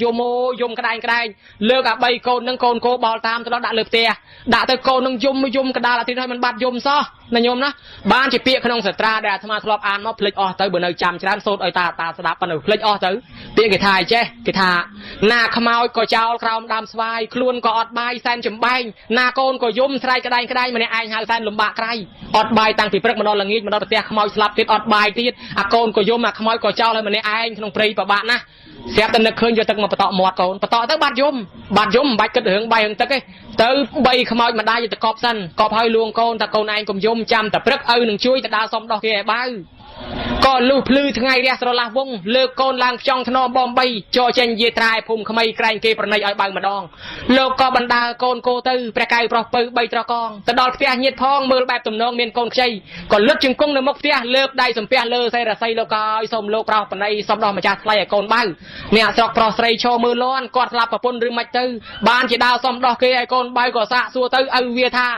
យំក្តែងលើកអា3កូនហ្នឹងកូនគោបោលតាមទៅដល់ដាក់លើផ្ទះដាក់ទៅកូនហ្នឹងយំកដាលអាទិត្យហើយមិនបាត់យំសោះណាញោមណាបានជាពាក្យក្នុងសាត្រាដែលអាត្មាធ្លាប់អានមកភ្លេចអស់ទៅបើនៅចាំច្រើនសូត្រឲ្យតាស្ដាប់ប៉ុន្តែភ្លេចអស់ទៅពាក្យគេថាអីចេះគេថាណាខ្មោចក៏ចោលក្រោមដើមស្វាយខ្លួនក៏អត់បាយសែនចំបែងណាកូនក៏យំស្រែកក្តែងម្នាក់ឯងហៅសែនលំបាកក្រៃអត់បាយតាំងពីព្រឹកមកដល់ល្ងាចមកដល់ផ្ទះខ្មោចស្លាប់ទៀតអត់បាយទៀតអាកូនក៏យំអាខ្មោចក៏ចោលឲ្យម្នាក់ឯងក្នុងព្រៃប្របាក់ណា เสียบแต่นึกเคยจะตึกมาปะตอหมดก่อนปะตอตึกบาดยมบัดกระเดืองใบหึงตึกไอ้เตอใบขโมยมาได้จะกอบสั้นกอบให้ลวงก่อนแต่ก่อนไอ้กลมยมจำแต่พรึกหนึ่งช่วยแต่ดาวซ้อมดอกเกบ้าก็ลูกพลือทั้งไงเรียสระลาวงเลิกโกนลางจองทนอบอมใบจอเจนเยตรายภูมิขมัยไกลเกประนัยอ้อยใบมาดองโลกก็บรรดาโกนโกตือประกายปลอกปืนใบตะกองแต่ดอกเตี้ยเงียบพองมือแบบตุ่มน้องเมียนโกนใจก่อนเลิกจึงกุ้งในมกเตี้ยเลิกได้สมเปียเลิกใส่ระใส่โลกายสมโลกเราปนัยสมดอกมาจากไล่โกนใบเนี่ยสอกปลอกใส่โชว์มือล้อนกอดสลับปะปนหรือไม่ตือบ้านจะดาวสมดอกเกยโกนใบก็สะสัวตือเอาเวียท่า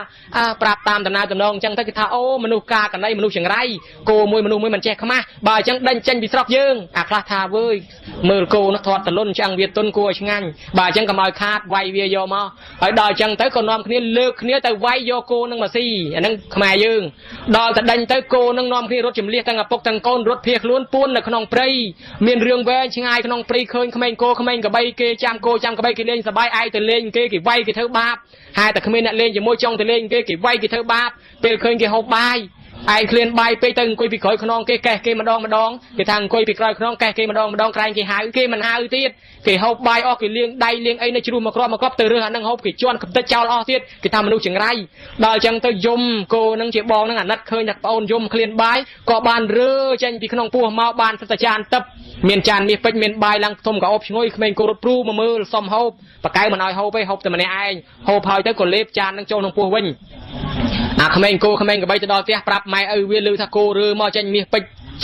ปราบตามตำนานตุ่มน้องจังตะกิท่าโอ้มนุษย์กากันได้มนุษย์อย่างไรโกมวยมนุษย์มวยมันแจกขมาบ่ายจังดันจังบิสรอกยืงคลาทาเว้ยมือโกนักทอดตะล้นจังเวียต้นกลัวช่างบ่ายจังกับมาคาดไวเวียโยมาไอ้ดอยจังเต้ก็นอมគ្នាเลิกគ្នាแต่ไวโยโกนั่งมาซี่อันนั้นขมายยืงดอยแต่ดันเต้โกนั่งนอมគ្នាรถจิมเลียตั้งปกตั้งก้นรถเพียกล้วนปูนในขนมปรีเมียนเรื่องแวงช่างไอ้ขนมปรีเคยขมายโกขมายกับใบเกจามโกจามกับใบเกเล่นสบายไอ้แต่เล่นเกกี่ไวกี่เท่าบาปหายแต่ขมายน่ะเล่นอย่าโมยจองแต่เล่นเกกี่ไวกี่เท่าบาปเป็นเคยกี่หกใบไอ้เคลียนใบไปตึงคุยปีกอยขนองเกะมาดองเกทางคุยปีกอยขนองเกะมาดองใครเกหายเกมันหายตีดเกหอบใบออกเกเลี้ยงได้เลี้ยงไอ้ในชูมากรอบเตอเรือนั่งหอบเกจวนกับตะเจ้าอ้อตีดเกทำมนุษย์จังไรดอยจังตะยมโกนั่งเจ็บบองนั่งนัดเคยจากปอนยมเคลียนใบก็บานเรือจังปีขนองปูมาบานสัตจานตับเมียนจานมีเป็ดเมียนใบลังทมกับอบช่วยเมนโกรปรูมือซ้อมหอบปากไก่มันเอาหอบไปหอบแต่มันไอ้หอบพายแต่ก็เล็บจานนั่งโจนของปูวิ่งขมงโกขมงกับใบจะดอเตี้ยปรับไม้เวียลือทะโกหรือมอจันมีไป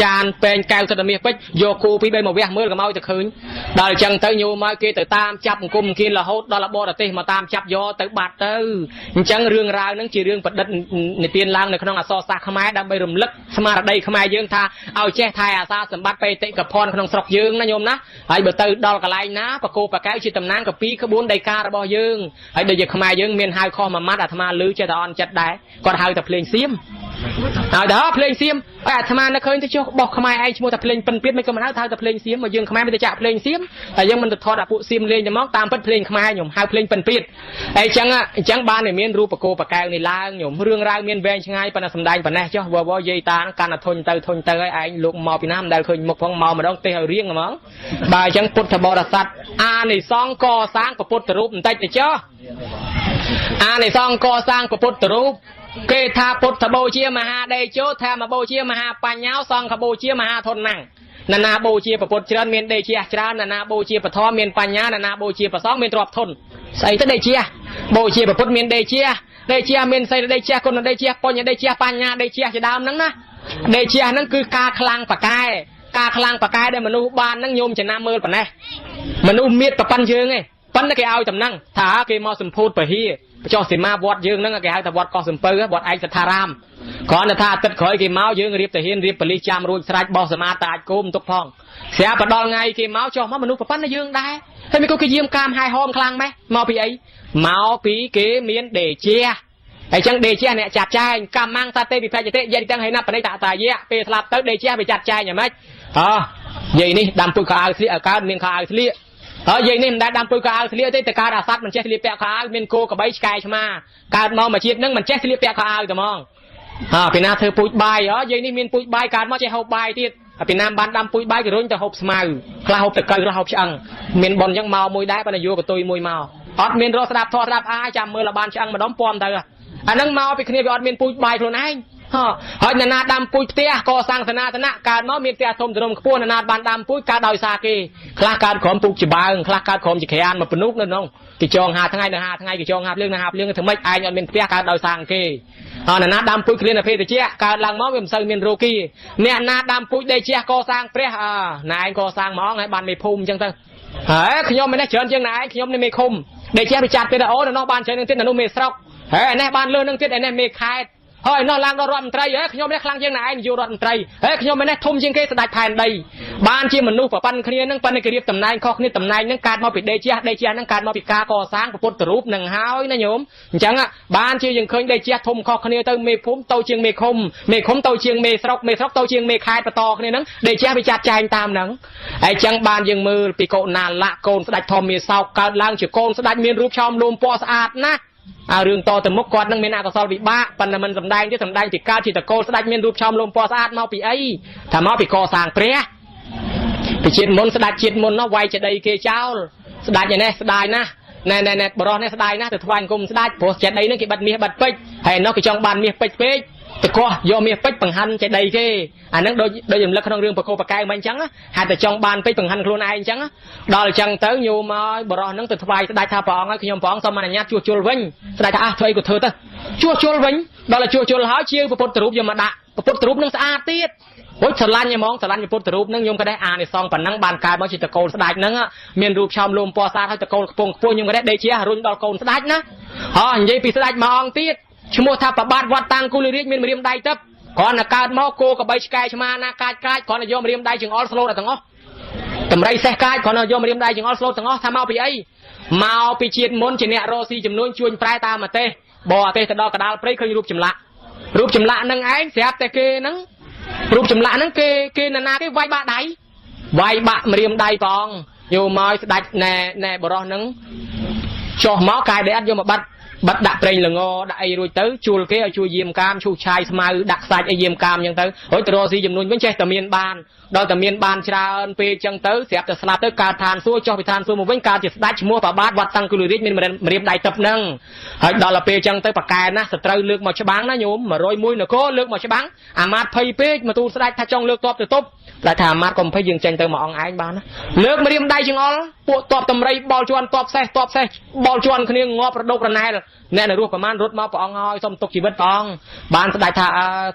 จานเป็นแก้วจะมีไปโยกูพี่ใบมาเวียมือกับเมาจะคืนดอยจังเตยโยมาเกตตามจับกุมกินละฮดดอลบอดเตมาตามจับโยเตบาดเตอจังเรื่องราวนั้นจีเรื่องประดับในเตียนล่างในขนมอซอสาขมายดำใบรุมลึกสมาร์ดได้ขมายยืงท่าเอาแช่ไทยอาซาสมบัติไปเตะกับพรขนมสกยืงนะโยมนะไอ้เบอร์เตอดอลกะไลนะปะโกปะแก้วชิตตำนานกับปีขบวนได้การบอยืงไอ้เดี๋ยวขมายยืงเมียนไฮคอมามัดอาตมาลือเจตอนจัดได้ก็ไฮแต่เพลงเสียมเอาเด้อเพลงเสียมไอ้อาตมาเคยจะเชื่อบอกขมายไอ้ชั่วแต่เพลงเป็นเปียไม่ก็มาเอาแต่เพลงเสียมมายืงขมายไม่ได้จะเพลงเสียมแต่ยังมันจะทอดปุเสียมเลยจะมองตามเพลงขมายโยมหาเพลงเป็นเปียไอ้จังบ้านเนี่ยเมียนรูปะโกปะแก้วในล่างโยมเรื่องราวเมียนแวงช่างไงปนสมได้ปนแน่เจ้าว่าเยตาการทนเตยไอ้ลูกมอปีน้ำได้เคยมกพองมอมาต้องเตะเรียงมั้งบ่ายจังพุทธบริษัทในซองก่อสร้างประพุทธรูปแต่เจ้าในซองก่อสร้างประพุทธรูปเกธาพุทธโบเชียมหาได้โจธามาโบเชียมหาปัญญาซองขโบเชียมหาทนนั่งนานาโบเชียประพุทธเจริญเมียนได้เชียเจริญนานาโบเชียปะท้อเมียนปัญญานานาโบเชียปะซองเมียนตรอบทนใส่ตั้งได้เชียโบเชียประพุทธเมียนได้เชียเมียนใส่ได้เชียคนได้เชียปนยังได้เชียปัญญาได้เชียจะดามนั่งนะได้เชียนั่นคือกาคลังปะกายกาคลังปะกายได้มนุษย์บ้านนั่งโยมจะน้ำมือปะแน่มนุษย์เมียดปะปันเชิงไงปันนั่นแกเอาจำนั่งถ้าแกมาสมพูดไปฮีไปจอสิมาบวชยืงนั่งแกให้แต่บวชกอสมเปอร์บวชไอสัทธารามก่อนถ้าตัดขอยแกเมายืงรีบแต่เห็นรีบปริจามรูสลายบอสมาตาโกมตุกพองเสียปะดองไงแกเมาจอมามนุษย์ปะปันนั่งยืงได้ให้มีก็แกยืมกามหายหอมคลังไหมเมาปีไอเมาปีแกเมียนเดเชียไอ้จังเดเชียเนี่ยจัดใจกำมังตาเตปิแพจะเตยันจังให้นับไปในตาตาเยะเปสลับเตเดเชียไปจัดใจอย่างไรยัยนี่ดำปุกขาสิอาการเมียนขาสิเลียยัยนี่มันได้ดำปุกขาสิเลียแต่การอาซัดมันเช็ดสิเลียแปะขาเมียนโกกับใบสกายใช่ไหมการมองมาเชียบนั่งมันเช็ดสิเลียแปะขาแต่มองเป็นนาเธอปุยใบยัยนี่เมียนปุยใบการมองเช็ดหอบใบที่เป็นน้ำบันดำปุยใบกับรุ่นจะหอบสมาร์คลาหอบแต่เกลือหอบช่างเมียนบอลยังเมามวยได้ปนโยกับตัวมวยเมาอดเมียนรสดับทอดรับจำมือละบานช่างมาด้อมปอมเถอะอันนั้นเมาไปคณีไปอดเมียนปุยใบคนไหนเฮ้ยนาดำปุยเตี้ยก่อสร้างธนาการน้องเมียนเตี้ยทมถนนขบวนนาบันดำปุยการดอยซาเกคลาการขอมปุกจีบางคลาการขอมจีเขียนมาปนุกนั่นน้องกิจองหาทั้งไงนะหาทั้งไงกิจองหาเรื่องถึงไม่ไอ้ยังเมียนเตี้ยการดอยซางเกนาดำปุยเคลียนเพศเจี๊ยการลังม้อเวียมเซอร์เมียนโรกีเนี่ยนาดำปุยได้เจี๊ยก่อสร้างเปรี้ยนายก่อสร้างม้อไงบันไม่พุ่มจังเถอะขยมไม่ได้เชิญเชียงไหนขยมในเมคุมได้เจี๊ยไปจัดเป็นโอ้น้องบ้านเชิญนึงที่นุ่มเมสก์แน่บ้านเลื่อนนึงที่แน่เมคายเฮ้ยนอนล่างรอดมันไตรขยมไม่ได้คลังเชียงไหนอยู่รอดมันไตรขยมไม่ได้ทุ่มเชียงเกสได้ผ่านใดบ้านเชียงมันนุ่มปันเคลียนั่งปันในกระเรียบตำนายข้อนี้ตำนายนั่งการมาปิดได้เจี๊ยนั่งการมาปิดกาก่อสร้างประพุทธรูปหนึ่งห้าวนะโยมจังบ้านเชียงยังเคยได้เจี๊ยทุ่มข้อนี้เติมเมพุ่มเตาเชียงเมคมเตาเชียงเมสก์เตาเชียงเมคายประตอนี้นั่งได้เจี๊ยไปจัดแจงตามนั่งไอ้จังบ้านยังมือปีโกนานละโกนสดัดทอมมีเศร้าการล่างเฉียโกนสดัดมีรูปชอมลมปอสะอาดนะเรื่องต่อแต่มกกอดนั่งเมนากระสอบดิบ้าปันมันสำแดงที่สำแดงติดก้าวที่ตะโกนสดัดเมียนรูปชอมลมปอสะอาดเมาปีไอถ้าเมาปีกอสางเปรี้ย ไปเชียดมนสดาเชียดมนเนาะไวจะได้เกเจ้าสดาอย่างนี้สดายนะในบรอเนี่ยสดายนะแต่ทวารกลมสดายโผล่จะได้นั่นกี่บัดเมียบัดเป็ดให้เนาะกี่จองบานเมียเป็ดเป็ดแต่ก็ยอมเมียเป็ดปังหันจะได้เกอันนั้นโดยอย่างเล็กขนมเรื่องประโคประกายมันจังอ่ะหาแต่จองบานเป็ดปังหันโคลนายจังอ่ะดอลจังเต๋อโยมาบรอนั่งแต่ทวารสดายท่าปองขยมปองสมันยัดชัววิ่งสดายท่าถอยกูเธอเตอชัววิ่งดอลชัวหาเชี่ยวประพดตรูปยมมาดะประพดตรูปนั่งสะอาดตีดโอ้ยสลันยังมองสลันยังพูดแต่รูปนั่งยมก็ได้ในซองปันนั่งบานกายบางจิตตะโกนสดายนั่งเมียนรูปชาวลมปอซาเขาตะโกนปงปงยมก็ได้เชียรุ่นดอลโกนสดายนะอย่างยี่ปีสดายมองตีดชั่วโมงทับปะบาดวัดตังกุลิริกเมียนมาเรียมได้ตับก่อนอากาศมอโกกับใบสกายชมานาการกายก่อนยมมาเรียมได้จึงออสโลแต่ตั้งอ๋อแต่ไรเสกกายก่อนยมมาเรียมได้จึงออสโลตั้งอ๋อทำเอาไปไอ้มาเอาไปเชียดมนต์เชเนโรซีจำนวนชวนปลายตามาเตะบ่อเตะกระดอกกระดาลเปรย์เคยรูปจำละนั่งไอ้เสียบแต่เกนั่งรูปจำละนั่งเกนาcái vai bạ đáy vai bạ mà riêng đáy còn nhiều mỏi đáy nè bờ rò nắng cho máu cài để ăn vô mà bắt đặt đây là ngô đại rồi tới chùa cái chùa diêm cam chùa chai smile đặt sai ai diêm cam nhưng tới hỏi từ gì dùm luôn vẫn chơi tầm miền ban đôi tầm miền ban cha pe chân tới xẹp từ slap tới cà than xua cho bị than xua một vấn cà chỉ đáy mua và bát vật tăng cừu mình riêng đại tập nâng hỏi đó là pe chân tới bạc cài na sợi lược mà cho bán nó nhôm mà rồi mũi nó có lược mà cho bán mát pay pe mà tu đáy thay trong lược top từ top lại thà mát còn phải dừng chân tới mà ông ai bán lược mà riêng đại chừng all bộ top tầm ray ball chuan top xe ball chuan khi ngóประดกระนายแน่นรูปประมาณรถมาปองอ้อยส้มตกชีวิตปองบ้านสดายท่า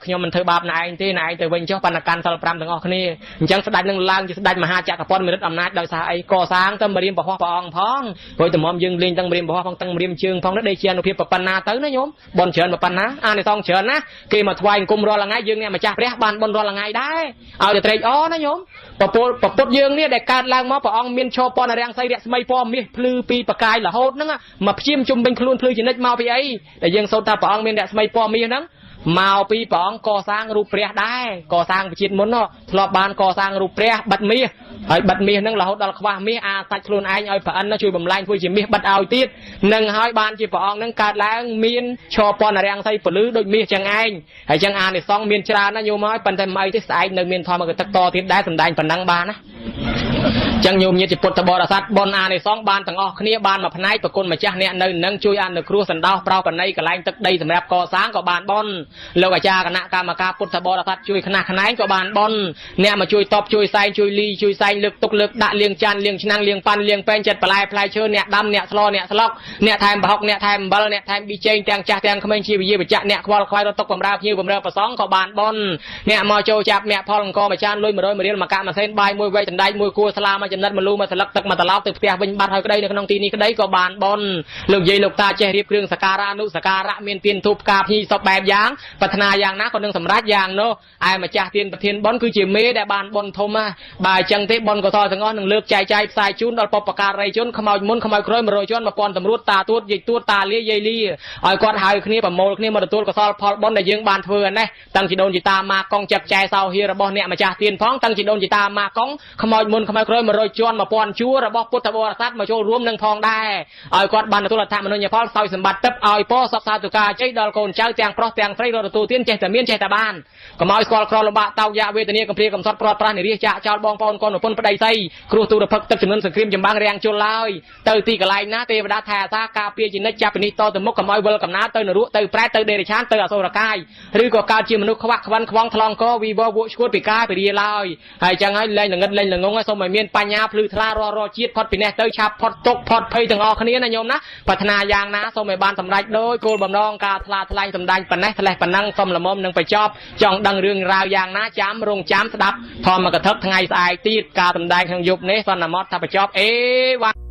ขยมมันเธอบาปนายที่นายแต่วันเจ้าปนการสลับรำถึงออกนี่จังสดายนั่งล่างจะสดายมหาจักรพรรดิมีฤทธิ์อำนาจโดยสายก่อสร้างตั้งบริมปะพองพองโดยแต่มอมยึงลิงตั้งบริมปะพองตั้งบริมเชิงพองนักได้เชียนอุพิปปนาเต้นะโยมบอลเชิญปปนาในซองเชิญนะกีมาทวายกุมรอละไงยึงเนี่ยมาจับเรียกบ้านบอลรอละไงได้เอาแต่เตยอ้อนะโยมปะปดยึงเนี่ยได้การล่างมอปองมีนโชปอนอะไรยังใส่เรียกสมัยปอมมีพลือปีปะกายละโหดนั่งมาพิมจุ่มเป็นคลุนพลือจินเมาไปไอแต่ยังโซตาปองมีแต่สมัยปอมีนั้นมาปีปองก่อสร้างรูปเปรียได้ก่อสร้างจิตมนเนาะทลบบานก่อสร้างรูปเปรียบัดมีบัดมีนั่งเราดอลความีอาตัดคลุนไอเอาผ่านนะช่วยบำไลคุยจิมีบัดเอาตีดนั่งหายบานจีปองนั่งการล้างมีนชอปอนอะไรยังใส่ปลื้อโดยมีจังไอให้จังอาในซองมีนชรานะโยมอยปันแต่ไม่ที่สายหนึ่งมีนทอมาเกิดตักต่อที่ได้สำได้ปันนังบานนะจังโยมเนี่ยจะปตบรสัตบอลอาในซองบานต่างออกขณีบานมาพนัยประกลมาจ้าเนี่ยนั่งช่วยอันในครัวสันดาวเปล่าปันในกระไลตึกได้สำหรับก่อสร้างกับบานบอลแล้วก็จ้าคณะกรรมการปตบรสัตช่วยคณะกับบานบอลเนี่ยมาช่วยตบช่วยใส่ช่วยลีช่วยใส่เลือกตกเลือกด่าเลี้ยงจันเลี้ยงชนังเลี้ยงปันเลี้ยงแป้งจัดปลายเชิญเนี่ยดำเนี่ยสลอเนี่ยสล็อกเนี่ยไทม์บล็อกเนี่ยไทม์บอลเนี่ยไทม์บีเจงแตงจ่าแตงขมิ้นชีวิเยี่ยบจัดเนี่ยควายเราตกบำราพิวบำราประสองกับบานบอลเนี่ยมอโจจับเนี่ยพอลงกอมาจานลุยมาโดยมาเรียนมากะมาเส้นใบมวยไว้จันได้มวยกัวสลามาจันนัดมาลูมาสลักตึกมาตลอดตึกเปียเป็นบาดหอยก็ได้ในขนมตีนี้ก็ได้ก็บานบอลลูกใหญ่ลูกตาเจริบเครื่องสการะนุสการะเมียนเตียนทุบกาพีสอบแบบยางพัฒนาอย่างนะคนหนึ่งสำรัดอย่างเนาะไอ้มาจ่าเตียนประเทียนบอลคือจีเมได้บานบอลทมมาบ่ายจังเตะบอลก็ทอถึงอ้อนหนึ่งเลือกใจสายจุนดอลปปการไรจุนขมายมุนขมายคร้อยมาโรยจุนมาปอนตำรวจตาตัวใหญ่ตัวตาเลี้ยใหญ่เลี้ยไอ้ก้อนหายคืนนี้ปะโมคืนนี้มาตัวก็ซอลพอลบอลได้ยิงบานเถื่อนนะตั้งจีโดนจีตามากองจับใจเศร้าเฮียระบอลเนี่ยมาจ่าเตียนพ้องตั้งจีโดนจีตามากองขมายมุนขมายคร้อยมาโรยจุนมาปอนชัวระบอพุทธบริษัทมาโชว์รวมหนึ่งพองได้ไอ้ก้อนบานตัวละท่ามนุญญาพอลซอยสมบัติตับไอ้ป้อสับสาตุกาใจดอลโกนเจ้าแตงเพราะแตงไฟรถตัวเตียนใจแต่เมียนใจแต่บ้านก็มาไอ้กอลครอลบะเตายาเวทเนียกับเพลียกับซอดปลอดปราณีเรียจ่าชาวบองปอนก้อนปนประเดี๋ยวใส่ครูตูระพักตักจำนวนสังครีมจำบางแรงจุลายเตยตีกับลายนะเตวดาแทซากาเปียจินนัจจับนิโตตมุกกับมอยเวลกับน้าเตยนรุเตยแปรเตยเดริชานเตยอโศรกายหรือก็การจีมนุษย์ขวักขวันขวางทลองก็วีบอวุชวดปีกายไปเรียลายให้จังให้เล่นเงินเล่นงงให้สมัยเมียนปัญญาพลือทลารอจีดพอดปีเนเตยชับพอดตกพอดเพยถึงออกนี้นะโยมนะพัฒนายางนะสมัยบ้านสำรัดโดยโกลบำนองกาทลาทลายสำดังปันนะทลายปันนังสมละมมนังไปจอบจ่องดังเรื่องราวยางนะจ้ำรงจ้ำสดับพอมากระทบทั้งไงสายตีดกาสำดังทางยุบเนสอนมอดทับไปจอบวะ